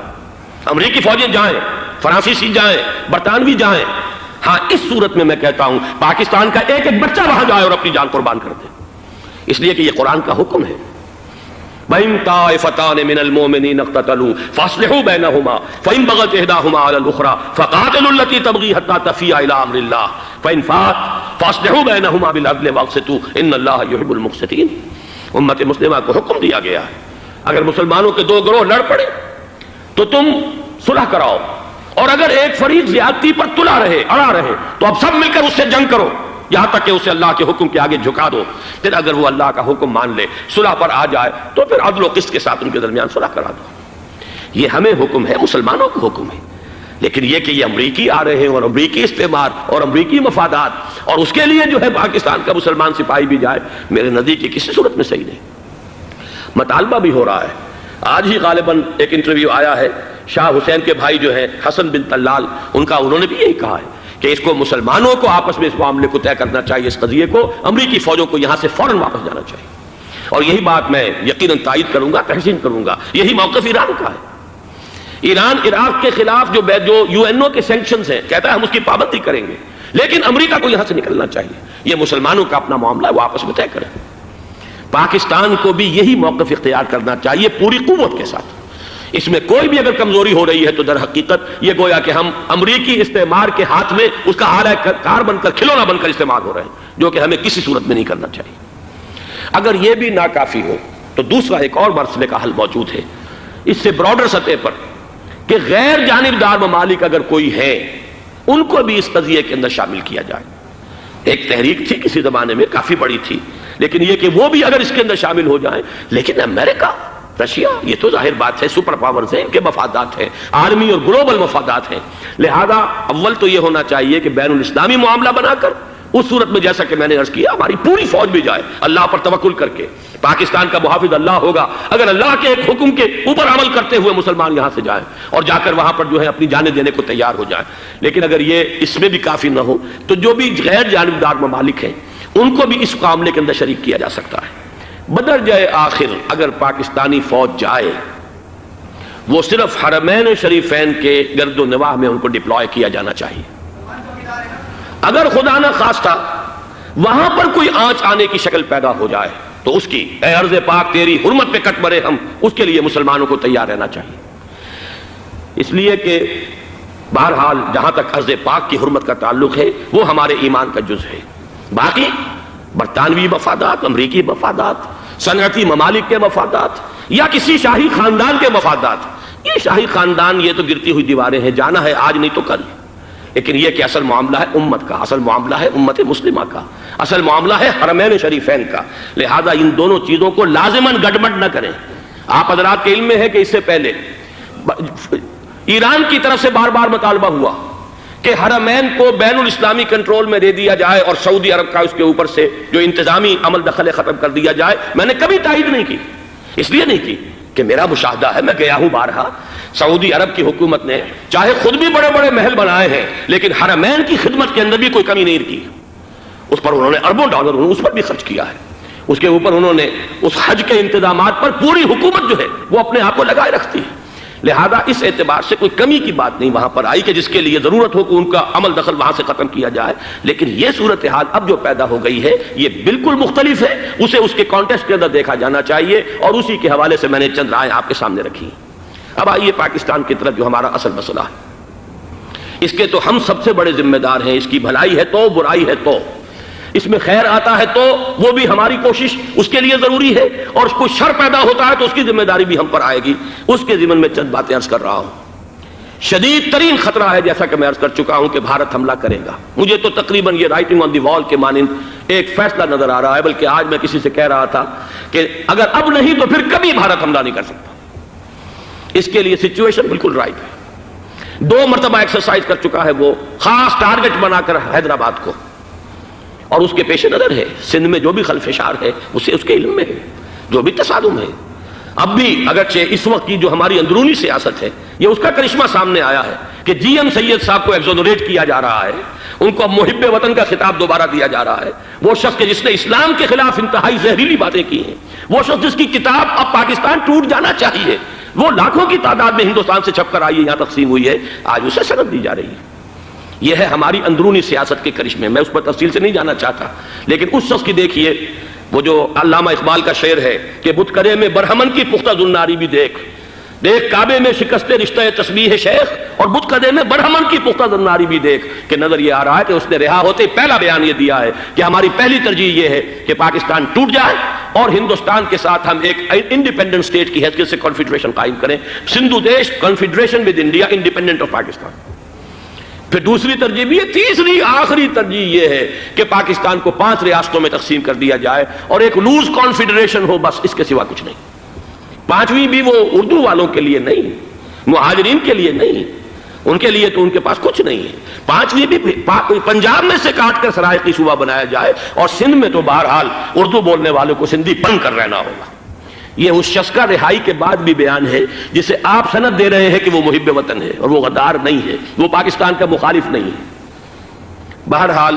امریکی فوجیں جائیں، فرانسیسی جائیں، برطانوی جائیں۔ ہاں اس صورت میں کہتا ہوں پاکستان کا ایک ایک بچہ وہاں جائے اور اپنی جان قربان کر دے، اس لیے کہ یہ قرآن کا حکم ہے۔ وَإِن طَائِفَتَانِ مِنَ الْمُؤْمِنِينَ اقْتَتَلُوا فَأَصْلِحُوا بَيْنَهُمَا فَإِن بَغَتْ إِحْدَاهُمَا عَلَى الْأُخْرَى فَقَاتِلُوا الَّتِي تَبْغِي حَتَّى تَفِيءَ إِلَىٰ أَمْرِ اللَّهِ فَإِن فَاءَتْ فَأَصْلِحُوا بَيْنَهُمَا بِالْعَدْلِ وَأَقْسِطُوا إِنَّ اللَّهَ يُحِبُّ الْمُقْسِطِينَ۔ امت مسلمہ کو حکم دیا گیا ہے اگر مسلمانوں کے 2 گروہ لڑ پڑے تو تم صلح کراؤ، اور اگر ایک فریق زیادتی پر تلا رہے، اڑا رہے، تو اب سب مل کر اس سے جنگ کرو یہاں تک کہ اسے اللہ کے حکم کے آگے جھکا دو۔ پھر اگر وہ اللہ کا حکم مان لے، صلح پر آ جائے، تو پھر عدل و قسط کے ساتھ ان کے درمیان صلح کرا دو۔ یہ ہمیں حکم ہے، مسلمانوں کو حکم ہے۔ لیکن یہ کہ یہ امریکی آ رہے ہیں اور امریکی استعمار اور امریکی مفادات، اور اس کے لیے جو ہے پاکستان کا مسلمان سپاہی بھی جائے، میرے نزدیک کی کسی صورت میں صحیح نہیں۔ مطالبہ بھی ہو رہا ہے، آج ہی غالباً ایک انٹرویو آیا ہے، شاہ حسین کے بھائی جو ہیں حسن بن طلال، انہوں نے بھی یہی کہا ہے کہ اس کو مسلمانوں کو آپس میں اس معاملے کو طے کرنا چاہیے، اس قضیے کو، امریکی فوجوں کو یہاں سے فوراً واپس جانا چاہیے۔ اور یہی بات میں یقیناً تائید کروں گا، تحسین کروں گا، یہی موقف ایران کا ہے۔ ایران عراق کے خلاف جو UN کے سینکشنز ہیں، کہتا ہے ہم اس کی پابندی کریں گے، لیکن امریکہ کو یہاں سے نکلنا چاہیے۔ یہ مسلمانوں کا اپنا معاملہ ہے، وہ آپس میں طے کریں۔ پاکستان کو بھی یہی موقف اختیار کرنا چاہیے پوری قوت کے ساتھ۔ اس میں کوئی بھی اگر کمزوری ہو رہی ہے تو در حقیقت یہ گویا کہ ہم امریکی استعمار کے ہاتھ میں اس کا آلہ کار بن کر، کھلونا بن کر استعمال ہو رہے ہیں، جو کہ ہمیں کسی صورت میں نہیں کرنا چاہیے۔ اگر یہ بھی ناکافی ہو تو دوسرا ایک اور مسئلے کا حل موجود ہے، اس سے براڈر سطح پر، کہ غیر جانبدار ممالک اگر کوئی ہے ان کو بھی اس قضیے کے اندر شامل کیا جائے۔ ایک تحریک تھی کسی زمانے میں، کافی بڑی تھی، لیکن یہ کہ وہ بھی اگر اس کے اندر شامل ہو جائیں۔ لیکن امریکہ، رشیا، یہ تو ظاہر بات ہے سپر پاورز ہیں، ان کے مفادات ہیں، عالمی اور گلوبل مفادات ہیں، لہذا اول تو یہ ہونا چاہیے کہ بین الاسلامی معاملہ بنا کر، اس صورت میں جیسا کہ میں نے عرض کیا ہماری پوری فوج بھی جائے اللہ پر توکل کر کے، پاکستان کا محافظ اللہ ہوگا، اگر اللہ کے ایک حکم کے اوپر عمل کرتے ہوئے مسلمان یہاں سے جائیں اور جا کر وہاں پر جو ہے اپنی جانیں دینے کو تیار ہو جائیں۔ لیکن اگر یہ اس میں بھی کافی نہ ہو تو جو بھی غیر جانبدار ممالک ہیں ان کو بھی اس معاملے کے اندر شریک کیا جا سکتا ہے۔ بدرجہ آخر اگر پاکستانی فوج جائے، وہ صرف حرمین شریفین کے گرد و نواح میں ان کو ڈپلوائے کیا جانا چاہیے۔ اگر خدا نہ خواستہ وہاں پر کوئی آنچ آنے کی شکل پیدا ہو جائے تو اس کی، اے ارض پاک تیری حرمت پہ کٹ مرے ہم، اس کے لیے مسلمانوں کو تیار رہنا چاہیے۔ اس لیے کہ بہرحال جہاں تک ارض پاک کی حرمت کا تعلق ہے وہ ہمارے ایمان کا جز ہے۔ باقی برطانوی مفادات، امریکی مفادات، صنعتی ممالک کے مفادات، یا کسی شاہی خاندان کے مفادات، یہ شاہی خاندان یہ تو گرتی ہوئی دیواریں ہیں، جانا ہے آج نہیں تو کل، لیکن یہ کہ اصل معاملہ ہے امت کا، اصل معاملہ ہے امت مسلمہ کا، اصل معاملہ ہے حرمین شریفین کا، لہذا ان دونوں چیزوں کو لازماً گڈمڈ نہ کریں۔ آپ حضرات کے علم میں ہے کہ اس سے پہلے ایران کی طرف سے بار بار مطالبہ ہوا کہ حرمین کو بین الاسلامی کنٹرول میں دے دیا جائے اور سعودی عرب کا اس کے اوپر سے جو انتظامی عمل دخل ختم کر دیا جائے۔ میں نے کبھی تائید نہیں کی، اس لیے نہیں کی کہ میرا مشاہدہ ہے، میں گیا ہوں بارہا، سعودی عرب کی حکومت نے چاہے خود بھی بڑے بڑے محل بنائے ہیں لیکن حرمین کی خدمت کے اندر بھی کوئی کمی نہیں کی، اس پر انہوں نے اربوں ڈالر اس پر بھی خرچ کیا ہے، اس کے اوپر انہوں نے اس حج کے انتظامات پر پوری حکومت جو ہے وہ اپنے آپ کو لگائے رکھتی ہے، لہذا اس اعتبار سے کوئی کمی کی بات نہیں وہاں پر آئی کہ جس کے لیے ضرورت ہو کہ ان کا عمل دخل وہاں سے ختم کیا جائے۔ لیکن یہ صورتحال اب جو پیدا ہو گئی ہے یہ بالکل مختلف ہے، اسے اس کے کانٹیکسٹ کے اندر دیکھا جانا چاہیے، اور اسی کے حوالے سے میں نے چند رائے آپ کے سامنے رکھی۔ اب آئیے پاکستان کی طرف، جو ہمارا اصل مسئلہ ہے، اس کے تو ہم سب سے بڑے ذمہ دار ہیں، اس کی بھلائی ہے تو، برائی ہے تو، اس میں خیر آتا ہے تو وہ بھی ہماری کوشش اس کے لیے ضروری ہے، اور کوئی شر پیدا ہوتا ہے تو اس کی ذمہ داری بھی ہم پر آئے گی۔ اس کے ضمن میں چند باتیں عرض کر رہا ہوں۔ شدید ترین خطرہ ہے، جیسا کہ میں عرض کر چکا ہوں، کہ بھارت حملہ کرے گا۔ مجھے تو تقریباً یہ رائٹنگ آن دی وال کے مانند ایک فیصلہ نظر آ رہا ہے، بلکہ آج میں کسی سے کہہ رہا تھا کہ اگر اب نہیں تو پھر کبھی بھارت حملہ نہیں کر سکتا۔ اس کے لیے سچویشن بالکل رائٹ ہے۔ 2 مرتبہ ایکسرسائز کر چکا ہے وہ، خاص ٹارگٹ بنا کر حیدرآباد کو، اور اس کے پیش نظر ہے سندھ میں جو بھی خلفشار ہے اسے اس کے علم میں ہے، جو بھی تصادم ہے۔ اب بھی اگرچہ اس وقت کی جو ہماری اندرونی سیاست ہے یہ اس کا کرشمہ سامنے آیا ہے کہ جی ایم سید صاحب کو ایگزونریٹ کیا جا رہا ہے، ان کو اب محب وطن کا خطاب دوبارہ دیا جا رہا ہے۔ وہ شخص کہ جس نے اسلام کے خلاف انتہائی زہریلی باتیں کی ہیں، وہ شخص جس کی کتاب اب پاکستان ٹوٹ جانا چاہیے، وہ لاکھوں کی تعداد میں ہندوستان سے چھپ کر آئی ہے، یہاں تقسیم ہوئی ہے، آج اسے سند دی جا رہی ہے۔ یہ ہے ہماری اندرونی سیاست کے کرشمے، میں اس پر تفصیل سے نہیں جانا چاہتا، لیکن اس شخص کی دیکھیے، وہ جو علامہ اقبال کا شعر ہے کہ بت کرے میں برہمن کی پختہ زناری بھی دیکھ، دیکھ کعبے میں شکست رشتہ تسبیح شیخ اور بت قدے میں برہمن کی پختہ زناری بھی دیکھ کہ نظر یہ آ رہا ہے کہ اس نے رہا ہوتے پہلا بیان یہ دیا ہے کہ ہماری پہلی ترجیح یہ ہے کہ پاکستان ٹوٹ جائے اور ہندوستان کے ساتھ ہم ایک انڈیپینڈنٹ اسٹیٹ کی حیثیت سے کنفیڈریشن قائم کریں، سندھو دیش confederation with India independent of Pakistan. پھر دوسری ترجیح بھی ہے، تیسری آخری ترجیح یہ ہے کہ پاکستان کو 5 ریاستوں میں تقسیم کر دیا جائے اور ایک لوز کانفیڈریشن ہو، بس اس کے سوا کچھ نہیں۔ 5ویں بھی وہ اردو والوں کے لیے نہیں، مہاجرین کے لیے نہیں، ان کے لیے تو ان کے پاس کچھ نہیں ہے۔ 5ویں بھی پنجاب میں سے کاٹ کر سرائیکی صوبہ بنایا جائے اور سندھ میں تو بہرحال اردو بولنے والوں کو سندھی بن کر رہنا ہوگا۔ یہ اس شخص کا رہائی کے بعد بھی بیان ہے جسے آپ سند دے رہے ہیں کہ وہ محب وطن ہے اور وہ غدار نہیں ہے، وہ پاکستان کا مخالف نہیں ہے۔ بہرحال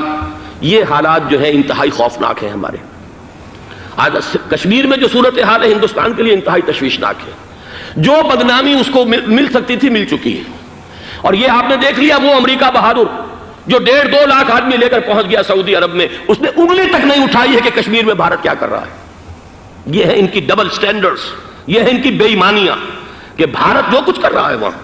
یہ حالات جو ہیں انتہائی خوفناک ہیں ہمارے۔ آج کشمیر میں جو صورتحال ہے ہندوستان کے لیے انتہائی تشویشناک ہے۔ جو بدنامی اس کو مل سکتی تھی مل چکی ہے، اور یہ آپ نے دیکھ لیا وہ امریکہ بہادر جو 1.5-2 لاکھ آدمی لے کر پہنچ گیا سعودی عرب میں، اس نے انگلی تک نہیں اٹھائی ہے کہ کشمیر میں بھارت کیا کر رہا ہے۔ یہ ہے ان کی ڈبل سٹینڈرز، یہ ہے ان کی بے ایمانیاں کہ بھارت جو کچھ کر رہا ہے وہاں۔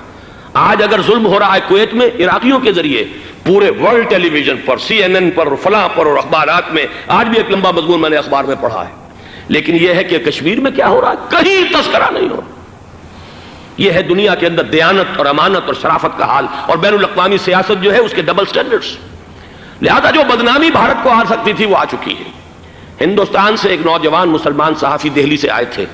آج اگر ظلم ہو رہا ہے کویت میں عراقیوں کے ذریعے، پورے ورلڈ ٹیلی ویژن پر، CNN پر، فلاں پر اور اخبارات میں، آج بھی ایک لمبا مضمون میں نے اخبار میں پڑھا ہے، لیکن یہ ہے کہ کشمیر میں کیا ہو رہا ہے کہیں تذکرہ نہیں ہو رہا۔ یہ ہے دنیا کے اندر دیانت اور امانت اور شرافت کا حال، اور بین الاقوامی سیاست جو ہے اس کے ڈبل سٹینڈرڈز۔ لہذا جو بدنامی بھارت کو آ سکتی تھی وہ آ چکی ہے۔ ہندوستان سے ایک نوجوان مسلمان صحافی دہلی سے آئے تھے،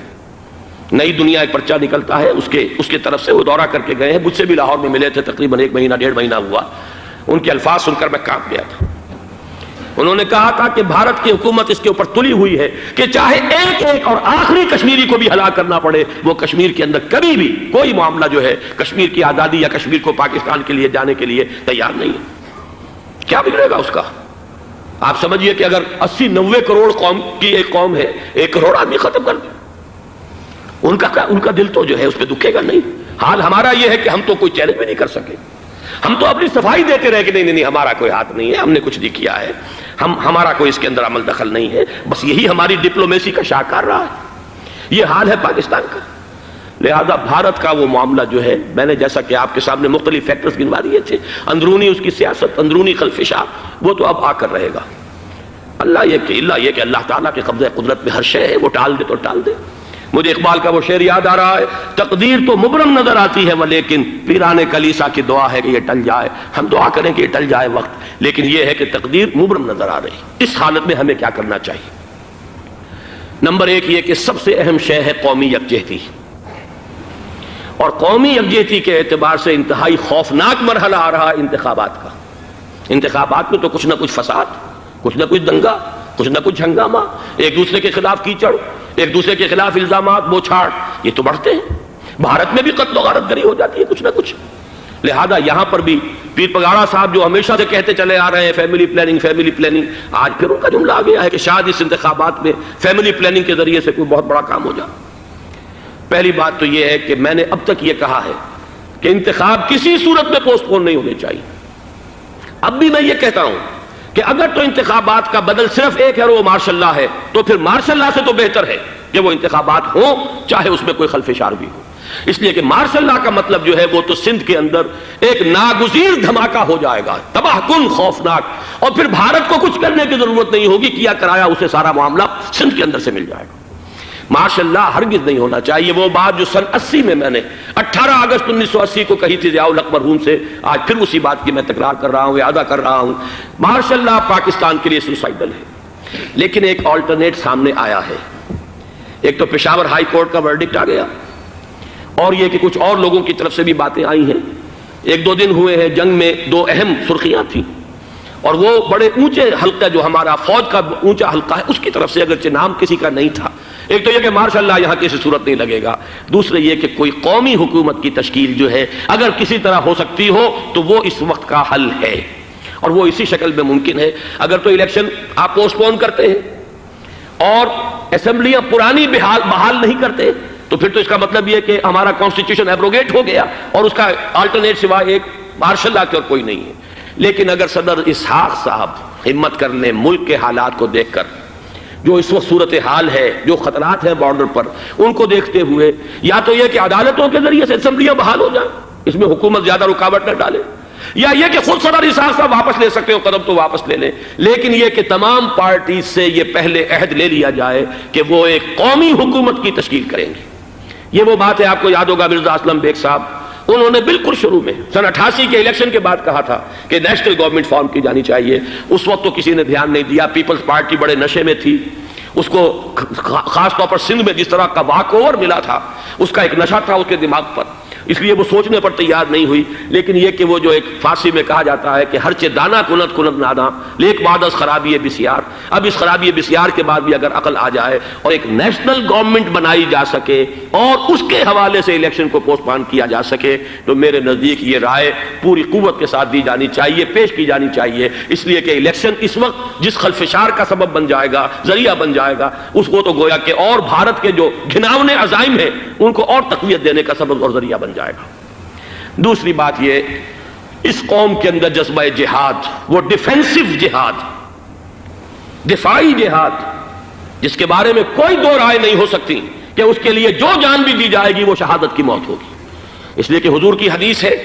نئی دنیا ایک پرچہ نکلتا ہے اس کے طرف سے وہ دورہ کر کے گئے ہیں، مجھ سے بھی لاہور میں ملے تھے، تقریباً 1 مہینہ 1.5 مہینہ ہوا۔ ان کے الفاظ سن کر میں کانپ گیا تھا۔ انہوں نے کہا تھا کہ بھارت کی حکومت اس کے اوپر تلی ہوئی ہے کہ چاہے ایک اور آخری کشمیری کو بھی ہلاک کرنا پڑے، وہ کشمیر کے اندر کبھی بھی کوئی معاملہ جو ہے کشمیر کی آزادی یا کشمیر کو پاکستان کے لیے جانے کے لیے تیار نہیں ہے۔ کیا بگڑے گا اس کا؟ آپ سمجھیے کہ اگر 80-90 کروڑ قوم کی ایک قوم ہے، 1 کروڑ آدمی ختم کر دیں، ان کا دل تو جو ہے اس پہ دکھے گا نہیں۔ حال ہمارا یہ ہے کہ ہم تو کوئی چیلنج بھی نہیں کر سکے، ہم تو اپنی صفائی دیتے رہے کہ نہیں ہمارا کوئی ہاتھ نہیں ہے، ہم نے کچھ نہیں کیا ہے، ہمارا کوئی اس کے اندر عمل دخل نہیں ہے، بس یہی ہماری ڈپلومیسی کا شاہکار رہا ہے۔ یہ حال ہے پاکستان کا۔ لہذا بھارت کا وہ معاملہ جو ہے، میں نے جیسا کہ آپ کے سامنے مختلف فیکٹرز گنوا دیے تھے، اندرونی اس کی سیاست، اندرونی خلفشاں، وہ تو اب آ کر رہے گا۔ اللہ یہ کہ اللہ تعالیٰ کے قبضہ قدرت میں ہر شے ہے، وہ ٹال دے تو ٹال دے۔ مجھے اقبال کا وہ شعر یاد آ رہا ہے، تقدیر تو مبرم نظر آتی ہے لیکن پیران کلیسا کی دعا ہے کہ یہ ٹل جائے۔ ہم دعا کریں کہ یہ ٹل جائے وقت، لیکن یہ ہے کہ تقدیر مبرم نظر آ رہی۔ اس حالت میں ہمیں کیا کرنا چاہیے؟ نمبر 1 یہ کہ سب سے اہم شے ہے قومی یکجہتی، اور قومی یکجہتی کے اعتبار سے انتہائی خوفناک مرحلہ آ رہا ہے انتخابات کا۔ انتخابات میں تو کچھ نہ کچھ فساد، کچھ نہ کچھ دنگا، کچھ نہ کچھ ہنگامہ، ایک دوسرے کے خلاف کیچڑ، ایک دوسرے کے خلاف الزامات، بوچھاڑ، یہ تو بڑھتے ہیں۔ بھارت میں بھی قتل و غارت گری ہو جاتی ہے کچھ نہ کچھ۔ لہذا یہاں پر بھی پیر پگاڑا صاحب جو ہمیشہ سے کہتے چلے آ رہے ہیں فیملی پلاننگ، آج پھر ان کا جملہ آ گیا ہے کہ شاید اس انتخابات میں فیملی پلاننگ کے ذریعے سے کوئی بہت بڑا کام ہو جائے۔ پہلی بات تو یہ ہے کہ میں نے اب تک یہ کہا ہے کہ انتخاب کسی صورت میں پوسٹ پون نہیں ہونے چاہیے۔ اب بھی میں یہ کہتا ہوں کہ اگر تو انتخابات کا بدل صرف ایک ہے اور وہ مارشل لا ہے، تو پھر مارشل لا سے تو بہتر ہے کہ وہ انتخابات ہوں چاہے اس میں کوئی خلفشار بھی ہو، اس لیے کہ مارشل لا کا مطلب جو ہے وہ تو سندھ کے اندر ایک ناگزیر دھماکہ ہو جائے گا، تباہ کن، خوفناک، اور پھر بھارت کو کچھ کرنے کی ضرورت نہیں ہوگی، کیا کرایا اسے سارا معاملہ سندھ کے اندر سے مل جائے گا۔ ماشاء اللہ ہرگز نہیں ہونا چاہیے۔ وہ بات جو سن 80 میں نے 18 اگست 1980 کو کہی تھی ضیاء الحق مرحوم سے، آج پھر اسی بات کی میں تکرار کر رہا ہوں، اعادہ کر رہا ہوں۔ ماشاء اللہ پاکستان کے لیے سوسائڈل ہے، لیکن ایک آلٹرنیٹ سامنے آیا ہے۔ ایک تو پشاور ہائی کورٹ کا ورڈکٹ آ گیا، اور یہ کہ کچھ اور لوگوں کی طرف سے بھی باتیں آئی ہیں۔ 1-2 دن ہوئے ہیں، جنگ میں 2 اہم سرخیاں تھیں، اور وہ بڑے اونچے حلقہ جو ہمارا فوج کا اونچا حلقہ ہے اس کی طرف سے اگرچہ نام کسی کا نہیں تھا۔ ایک تو یہ کہ ماشاء اللہ یہاں کسی صورت نہیں لگے گا، دوسرے یہ کہ کوئی قومی حکومت کی تشکیل جو ہے اگر کسی طرح ہو سکتی ہو تو وہ اس وقت کا حل ہے، اور وہ اسی شکل میں ممکن ہے۔ اگر تو الیکشن آپ پوسٹ پون کرتے ہیں اور اسمبلیاں پرانی بحال نہیں کرتے، تو پھر تو اس کا مطلب یہ کہ ہمارا کانسٹیٹیوشن ایبروگیٹ ہو گیا اور اس کا آلٹرنیٹ سوائے ایک مارشل لا کے اور کوئی نہیں ہے۔ لیکن اگر صدر اسحاق صاحب ہمت کر لیں، ملک کے حالات کو دیکھ کر جو اس وقت صورتحال ہے، جو خطرات ہیں بارڈر پر، ان کو دیکھتے ہوئے یا تو یہ کہ عدالتوں کے ذریعے سے اسمبلیاں بحال ہو جائیں، اس میں حکومت زیادہ رکاوٹ نہ ڈالے، یا یہ کہ خود صدر اسحاق صاحب واپس لے سکتے ہو قدم تو واپس لے لیں، لیکن یہ کہ تمام پارٹیز سے یہ پہلے عہد لے لیا جائے کہ وہ ایک قومی حکومت کی تشکیل کریں گے۔ یہ وہ بات ہے، آپ کو یاد ہوگا مرزا اسلم بیگ صاحب، انہوں نے بالکل شروع میں سن 88 کے الیکشن کے بعد کہا تھا کہ نیشنل گورنمنٹ فارم کی جانی چاہیے۔ اس وقت تو کسی نے دھیان نہیں دیا، پیپلز پارٹی بڑے نشے میں تھی، اس کو خاص طور پر سندھ میں جس طرح کا واک اوور ملا تھا، اس کا ایک نشہ تھا اس کے دماغ پر، اس لیے وہ سوچنے پر تیار نہیں ہوئی۔ لیکن یہ کہ وہ جو ایک فارسی میں کہا جاتا ہے کہ ہر چے دانا کنت کنت نادا لیک بعد از خرابی بسیار، اب اس خرابی بسیار کے بعد بھی اگر عقل آ جائے اور ایک نیشنل گورنمنٹ بنائی جا سکے اور اس کے حوالے سے الیکشن کو پوسٹ پون کیا جا سکے، تو میرے نزدیک یہ رائے پوری قوت کے ساتھ دی جانی چاہیے، پیش کی جانی چاہیے، اس لیے کہ الیکشن اس وقت جس خلفشار کا سبب بن جائے گا، ذریعہ بن جائے گا، اس کو تو گویا کہ اور بھارت کے جو گھناونے عزائم ہیں ان کو اور تقویت دینے کا سبب اور ذریعہ بن جائے گا۔ دوسری بات یہ، اس قوم کے اندر جذبہ جہاد، وہ ڈیفینسو جہاد، دفاعی جہاد، جس کے بارے میں کوئی دو رائے نہیں ہو سکتی کہ اس کے لیے جو جان بھی دی جائے گی وہ شہادت کی موت ہوگی، اس لیے کہ حضور کی حدیث ہے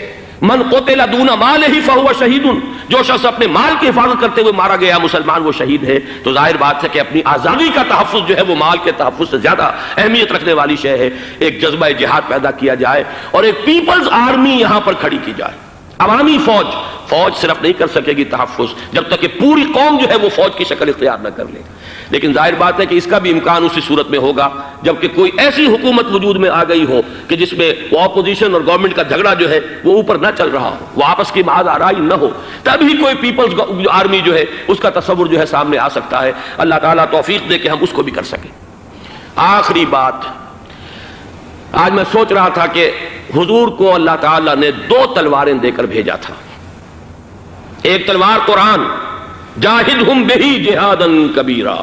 من قتل دون مالہ فہو شہید، جو شخص اپنے مال کی حفاظت کرتے ہوئے مارا گیا مسلمان وہ شہید ہے۔ تو ظاہر بات ہے کہ اپنی آزادی کا تحفظ جو ہے وہ مال کے تحفظ سے زیادہ اہمیت رکھنے والی شے ہے۔ ایک جذبہ جہاد پیدا کیا جائے اور ایک پیپلز آرمی یہاں پر کھڑی کی جائے، عوامی فوج۔ فوج صرف نہیں کر سکے گی تحفظ جب تک کہ پوری قوم جو ہے وہ فوج کی شکل اختیار نہ کر لے، لیکن ظاہر بات ہے کہ اس کا بھی امکان اسی صورت میں ہوگا جبکہ کوئی ایسی حکومت وجود میں آ گئی ہو کہ جس میں وہ اپوزیشن اور گورنمنٹ کا جھگڑا جو ہے وہ اوپر نہ چل رہا ہو، وہ آپس کی محض آرائی نہ ہو، تبھی کوئی پیپلز آرمی جو ہے اس کا تصور جو ہے سامنے آ سکتا ہے۔ اللہ تعالیٰ توفیق دے کہ ہم اس کو بھی کر سکیں۔ آخری بات، آج میں سوچ رہا تھا کہ حضور کو اللہ تعالیٰ نے 2 تلواریں دے کر بھیجا تھا۔ ایک تلوار قرآن، جاہدہم بہی جہادا کبیرا،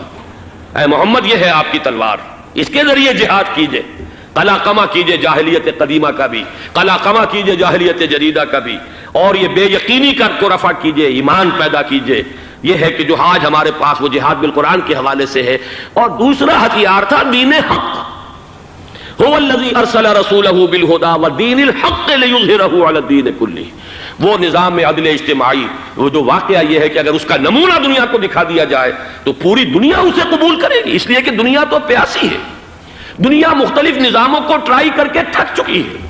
اے محمد یہ ہے آپ کی تلوار، اس کے ذریعے جہاد کیجئے، قلع قمع کیجئے جاہلیت قدیمہ کا بھی، قلع قمع کیجئے جاہلیت جدیدہ کا بھی، اور یہ بے یقینی کو رفع کیجئے، ایمان پیدا کیجئے۔ یہ ہے کہ جو آج ہمارے پاس وہ جہاد بالقرآن کے حوالے سے ہے۔ اور دوسرا ہتھیار تھا دین حق، هو الذی ارسل رسولہ بالہدی ودین الحق لیظہرہ علی الدین کلہ۔ وہ نظام عدل اجتماعی، وہ جو واقعہ یہ ہے کہ اگر اس کا نمونہ دنیا کو دکھا دیا جائے تو پوری دنیا اسے قبول کرے گی، اس لیے کہ دنیا تو پیاسی ہے، دنیا مختلف نظاموں کو ٹرائی کر کے تھک چکی ہے۔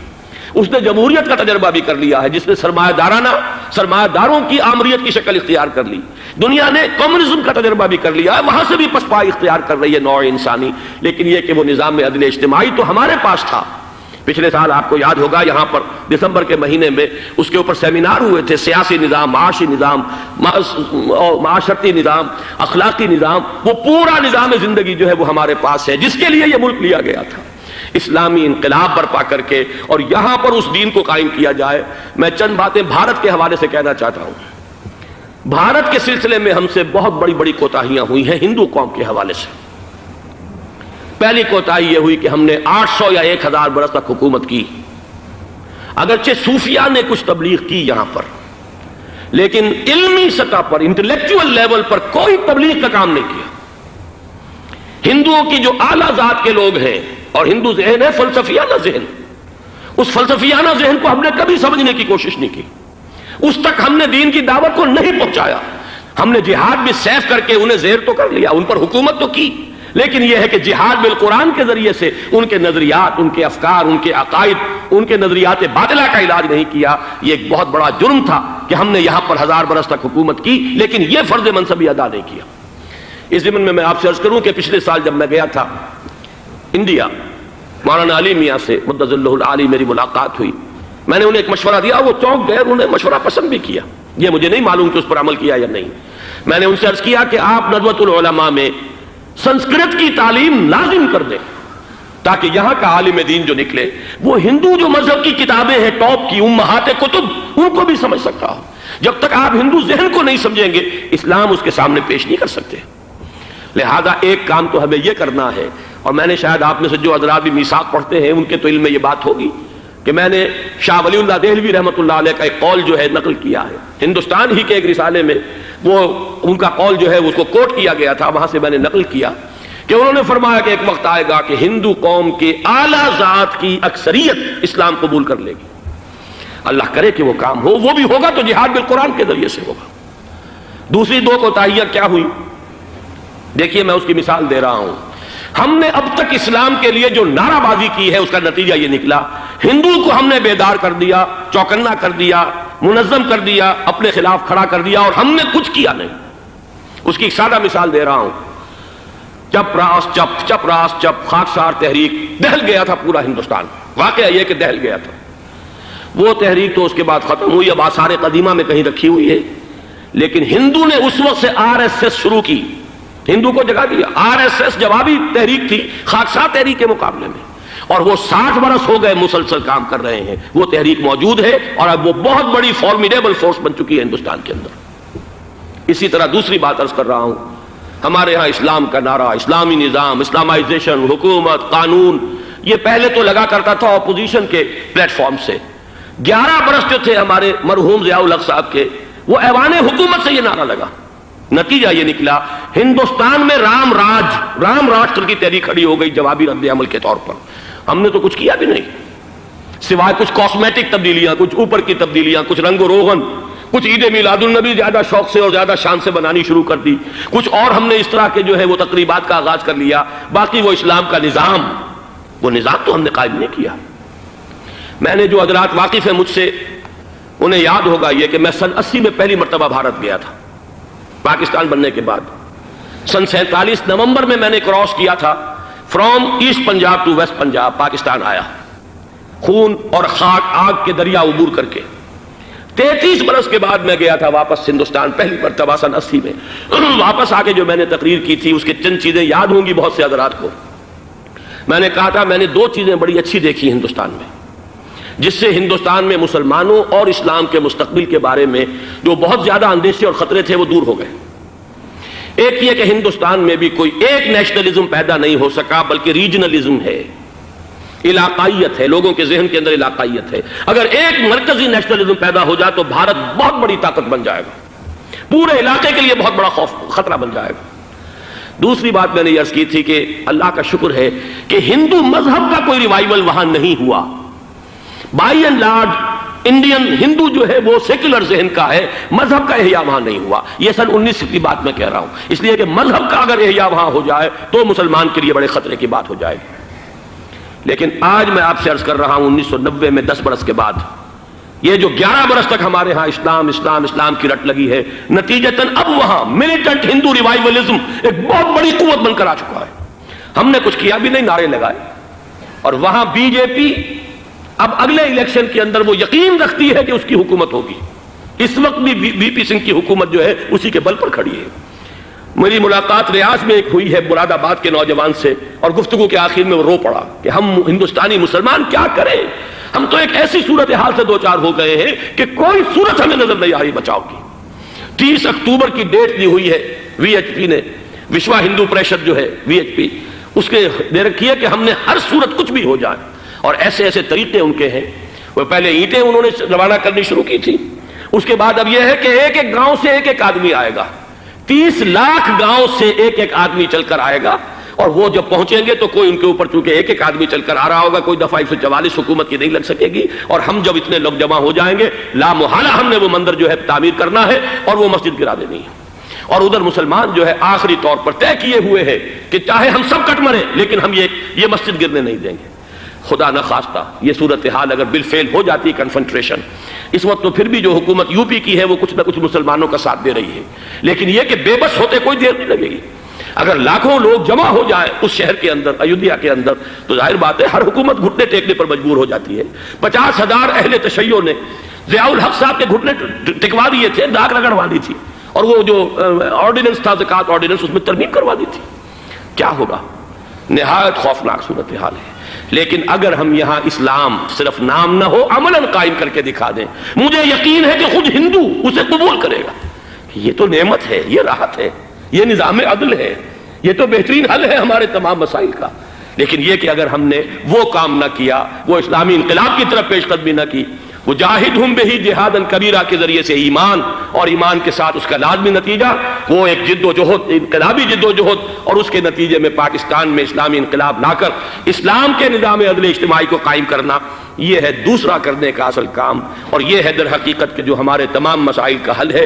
اس نے جمہوریت کا تجربہ بھی کر لیا ہے جس نے سرمایہ داروں کی آمریت کی شکل اختیار کر لی، دنیا نے کمیونزم کا تجربہ بھی کر لیا ہے، وہاں سے بھی پسپائی اختیار کر رہی ہے نوع انسانی، لیکن یہ کہ وہ نظام عدل اجتماعی تو ہمارے پاس تھا۔ پچھلے سال آپ کو یاد ہوگا یہاں پر دسمبر کے مہینے میں اس کے اوپر سیمینار ہوئے تھے، سیاسی نظام، معاشی نظام، معاشرتی نظام، اخلاقی نظام، وہ پورا نظام زندگی جو ہے وہ ہمارے پاس ہے جس کے لیے یہ ملک لیا گیا تھا، اسلامی انقلاب برپا کر کے، اور یہاں پر اس دین کو قائم کیا جائے۔ میں چند باتیں بھارت کے حوالے سے کہنا چاہتا ہوں۔ بھارت کے سلسلے میں ہم سے بہت بڑی بڑی کوتاہیاں ہوئی ہیں ہندو قوم کے حوالے سے۔ پہلی کوتاہی یہ ہوئی کہ ہم نے 800 یا 1000 برس تک حکومت کی، اگرچہ صوفیاء نے کچھ تبلیغ کی یہاں پر، لیکن علمی سطح پر، انٹلیکچوئل لیول پر کوئی تبلیغ کا کام نہیں کیا۔ ہندوؤں کی جو اعلیٰ ذات کے لوگ ہیں، اور ہندو ذہن ہے فلسفیانہ ذہن، اس فلسفیانہ ذہن کو ہم نے کبھی سمجھنے کی کوشش نہیں کی، اس تک ہم نے دین کی دعوت کو نہیں پہنچایا۔ ہم نے جہاد بھی سیف کر کے انہیں زیر تو کر لیا، ان پر حکومت تو کی، لیکن یہ ہے کہ جہاد بالقرآن کے ذریعے سے ان کے نظریات، ان کے افکار، ان کے عقائد، ان کے نظریات باطلہ کا علاج نہیں کیا۔ یہ ایک بہت بڑا جرم تھا کہ ہم نے یہاں پر 1000 برس تک حکومت کی، لیکن یہ فرض منصبی ادا نہیں کیا۔ اس ضمن میں آپ سے عرض کروں کہ پچھلے سال جب میں گیا تھا انڈیا، مولانا علی میاں سے مدظ اللہ العالی میری ملاقات ہوئی، میں نے انہیں ایک مشورہ دیا، وہ چونک گئے، انہوں نے مشورہ پسند بھی کیا، یہ مجھے نہیں معلوم کہ اس پر عمل کیا یا نہیں۔ میں نے ان سے عرض کیا کہ آپ ندوۃ العلماء میں سنسکرت کی تعلیم لازم کر دیں تاکہ یہاں کا عالم دین جو نکلے وہ ہندو جو مذہب کی کتابیں ہیں ٹاپ کی امہات کتب ان کو بھی سمجھ سکتا ہو۔ جب تک آپ ہندو ذہن کو نہیں سمجھیں گے اسلام اس کے سامنے پیش نہیں کر سکتے۔ لہذا ایک کام تو ہمیں یہ کرنا ہے، اور میں نے شاید آپ میں سے جو حضرات بھی میثاق پڑھتے ہیں ان کے تو علم میں یہ بات ہوگی کہ میں نے شاہ ولی اللہ دہلوی رحمۃ اللہ علیہ کا ایک قول جو ہے نقل کیا ہے، ہندوستان ہی کے ایک رسالے میں وہ ان کا قول جو ہے اس کو کوٹ کیا گیا تھا، وہاں سے میں نے نقل کیا کہ انہوں نے فرمایا کہ ایک وقت آئے گا کہ ہندو قوم کے اعلیٰ ذات کی اکثریت اسلام قبول کر لے گی. اللہ کرے کہ وہ کام ہو. وہ بھی ہوگا تو جہاد بالقرآن کے ذریعے سے ہوگا. دوسری دو کوتاہیاں کیا ہوئی؟ دیکھیے میں اس کی مثال دے رہا ہوں. ہم نے اب تک اسلام کے لیے جو نعرہ بازی کی ہے اس کا نتیجہ یہ نکلا، ہندو کو ہم نے بیدار کر دیا، چوکنا کر دیا، منظم کر دیا، اپنے خلاف کھڑا کر دیا، اور ہم نے کچھ کیا نہیں. اس کی ایک سادہ مثال دے رہا ہوں. چپ راس چپ، چپ راس چپ، خاکسار تحریک، دہل گیا تھا پورا ہندوستان. واقعہ یہ کہ دہل گیا تھا. وہ تحریک تو اس کے بعد ختم ہوئی، اب آثار قدیمہ میں کہیں رکھی ہوئی ہے. لیکن ہندو نے اس وقت سے RSS شروع کی، ہندو کو جگہ دیا. RSS جوابی تحریک تھی خاکسار تحریک کے مقابلے میں، اور وہ 60 برس ہو گئے مسلسل کام کر رہے ہیں. وہ تحریک موجود ہے اور اب وہ بہت بڑی فارمیڈیبل فورس بن چکی ہے ہندوستان کے اندر. اسی طرح دوسری بات عرض کر رہا ہوں، ہمارے ہاں اسلام کا نعرہ، اسلامی نظام، اسلامائزیشن، حکومت، قانون، یہ پہلے تو لگا کرتا تھا اپوزیشن کے پلیٹ فارم سے. 11 برس جو تھے ہمارے مرحوم ضیاء الحق صاحب کے، وہ ایوان حکومت سے یہ نعرہ لگا. نتیجہ یہ نکلا ہندوستان میں رام راشٹر کی تحریک کھڑی ہو گئی جوابی رد عمل کے طور پر. ہم نے تو کچھ کیا بھی نہیں سوائے کچھ کاسمیٹک تبدیلیاں، کچھ اوپر کی تبدیلیاں، کچھ رنگ و روغن، کچھ عید میلاد النبی زیادہ شوق سے اور زیادہ شان سے بنانی شروع کر دی، کچھ اور ہم نے اس طرح کے جو ہے وہ تقریبات کا آغاز کر لیا. باقی وہ اسلام کا نظام، وہ نظام تو ہم نے قائم نہیں کیا. میں نے جو حضرات واقف ہیں مجھ سے انہیں یاد ہوگا یہ کہ میں سن 80 میں پہلی مرتبہ بھارت گیا تھا پاکستان بننے کے بعد. سن 47 نومبر میں نے کراس کیا تھا from east Punjab to west Punjab. Pakistan آیا خون اور خاک آگ کے دریا عبور کر کے. 33 برس کے بعد میں گیا تھا واپس ہندوستان پہلی مرتبہ سن 80 میں. واپس آ کے جو میں نے تقریر کی تھی اس کے چند چیزیں یاد ہوں گی بہت سے حضرات کو. میں نے کہا تھا میں نے 2 چیزیں بڑی اچھی دیکھی ہندوستان میں، جس سے ہندوستان میں مسلمانوں اور اسلام کے مستقبل کے بارے میں جو بہت زیادہ اندیشے اور خطرے تھے وہ دور ہو گئے. ایک یہ کہ ہندوستان میں بھی کوئی ایک نیشنلزم پیدا نہیں ہو سکا بلکہ ریجنلزم ہے، علاقائیت ہے، لوگوں کے ذہن کے اندر علاقائیت ہے. اگر ایک مرکزی نیشنلزم پیدا ہو جائے تو بھارت بہت بڑی طاقت بن جائے گا، پورے علاقے کے لیے بہت بڑا خطرہ بن جائے گا. دوسری بات میں نے عرض کی تھی کہ اللہ کا شکر ہے کہ ہندو مذہب کا کوئی ریوائول وہاں نہیں ہوا. بائی اینڈ لارج انڈین ہندو جو ہے وہ سیکولر ذہن کا ہے، مذہب کا احیاء وہاں نہیں ہوا. یہ سن 19 کی بات میں کہہ رہا ہوں، اس لیے کہ مذہب کا اگر احیاء وہاں ہو جائے تو مسلمان کے لیے بڑے خطرے کی بات ہو جائے گی. لیکن آج میں آپ سے عرض کر رہا ہوں 1990 میں 10 برس کے بعد یہ جو 11 برس تک ہمارے ہاں اسلام کی رٹ لگی ہے، نتیجتاً اب وہاں ملیٹنٹ ہندو ریوائولزم ایک بہت بڑی قوت بن کر آ چکا ہے. ہم نے کچھ کیا بھی نہیں، نعرے لگائے. اور وہاں بی جے پی اب اگلے الیکشن کے اندر وہ یقین رکھتی ہے کہ اس کی حکومت ہوگی. اس وقت بھی وی پی سنگھ کی حکومت جو ہے اسی کے بل پر کھڑی ہے. میری ملاقات ریاض میں ایک ہوئی ہے مراد آباد کے نوجوان سے، اور گفتگو کے آخر میں وہ رو پڑا کہ ہم ہندوستانی مسلمان کیا کریں، ہم تو ایک ایسی صورتحال سے دوچار ہو گئے ہیں کہ کوئی صورت ہمیں نظر نہیں آ رہی بچاؤ کی. 30 اکتوبر کی ڈیٹ دی ہوئی ہے وی ایچ پی نے، وشوا ہندو پریشد جو ہے وی ایچ پی، اس کے دے رکھی ہے کہ ہم نے ہر صورت کچھ بھی ہو جائے. اور ایسے ایسے طریقے ان کے ہیں. وہ پہلے اینٹیں انہوں نے روانہ کرنی شروع کی تھی، اس کے بعد اب یہ ہے کہ ایک ایک گاؤں سے ایک ایک آدمی آئے گا، 30 لاکھ گاؤں سے ایک ایک آدمی چل کر آئے گا. اور وہ جب پہنچیں گے تو کوئی ان کے اوپر چونکہ ایک ایک آدمی چل کر آ رہا ہوگا، کوئی دفعہ 144 حکومت کی نہیں لگ سکے گی. اور ہم جب اتنے لوگ جمع ہو جائیں گے لا محالہ ہم نے وہ مندر جو ہے تعمیر کرنا ہے اور وہ مسجد گرا دینی ہے. اور ادھر مسلمان جو ہے آخری طور پر طے کیے ہوئے ہیں کہ چاہے ہم سب کٹ مریں لیکن ہم یہ مسجد گرنے نہیں دیں گے. خدا نہ خواستہ یہ صورتحال اگر بالفعل ہو جاتی ہے کنفنٹریشن، اس وقت تو پھر بھی جو حکومت یو پی کی ہے وہ کچھ نہ کچھ مسلمانوں کا ساتھ دے رہی ہے. لیکن یہ کہ بے بس ہوتے کوئی دیر نہیں لگے گی. اگر لاکھوں لوگ جمع ہو جائیں اس شہر کے اندر، ایودھیا کے اندر، تو ظاہر بات ہے ہر حکومت گھٹنے ٹیکنے پر مجبور ہو جاتی ہے. 50,000 اہل تشیع نے ضیاء الحق صاحب کے گھٹنے ٹکوا دیے تھے، داغ رگڑوا دی تھی، اور وہ جو آرڈیننس تھا زکوٰۃ آرڈیننس اس میں ترمیم کروا دی تھی. کیا ہوگا؟ نہایت خوفناک صورتحال ہے. لیکن اگر ہم یہاں اسلام صرف نام نہ ہو عملاً قائم کر کے دکھا دیں، مجھے یقین ہے کہ خود ہندو اسے قبول کرے گا. یہ تو نعمت ہے، یہ راحت ہے، یہ نظام عدل ہے، یہ تو بہترین حل ہے ہمارے تمام مسائل کا. لیکن یہ کہ اگر ہم نے وہ کام نہ کیا، وہ اسلامی انقلاب کی طرف پیش قدمی نہ کی، وجاہدہم بہ جہادا کبیرہ کے ذریعے سے ایمان، اور ایمان کے ساتھ اس کا لازمی نتیجہ وہ ایک جد و جہد، انقلابی جد و جہد، اور اس کے نتیجے میں پاکستان میں اسلامی انقلاب لا کر اسلام کے نظام عدل اجتماعی کو قائم کرنا، یہ ہے دوسرا کرنے کا اصل کام، اور یہ ہے در حقیقت کہ جو ہمارے تمام مسائل کا حل ہے۔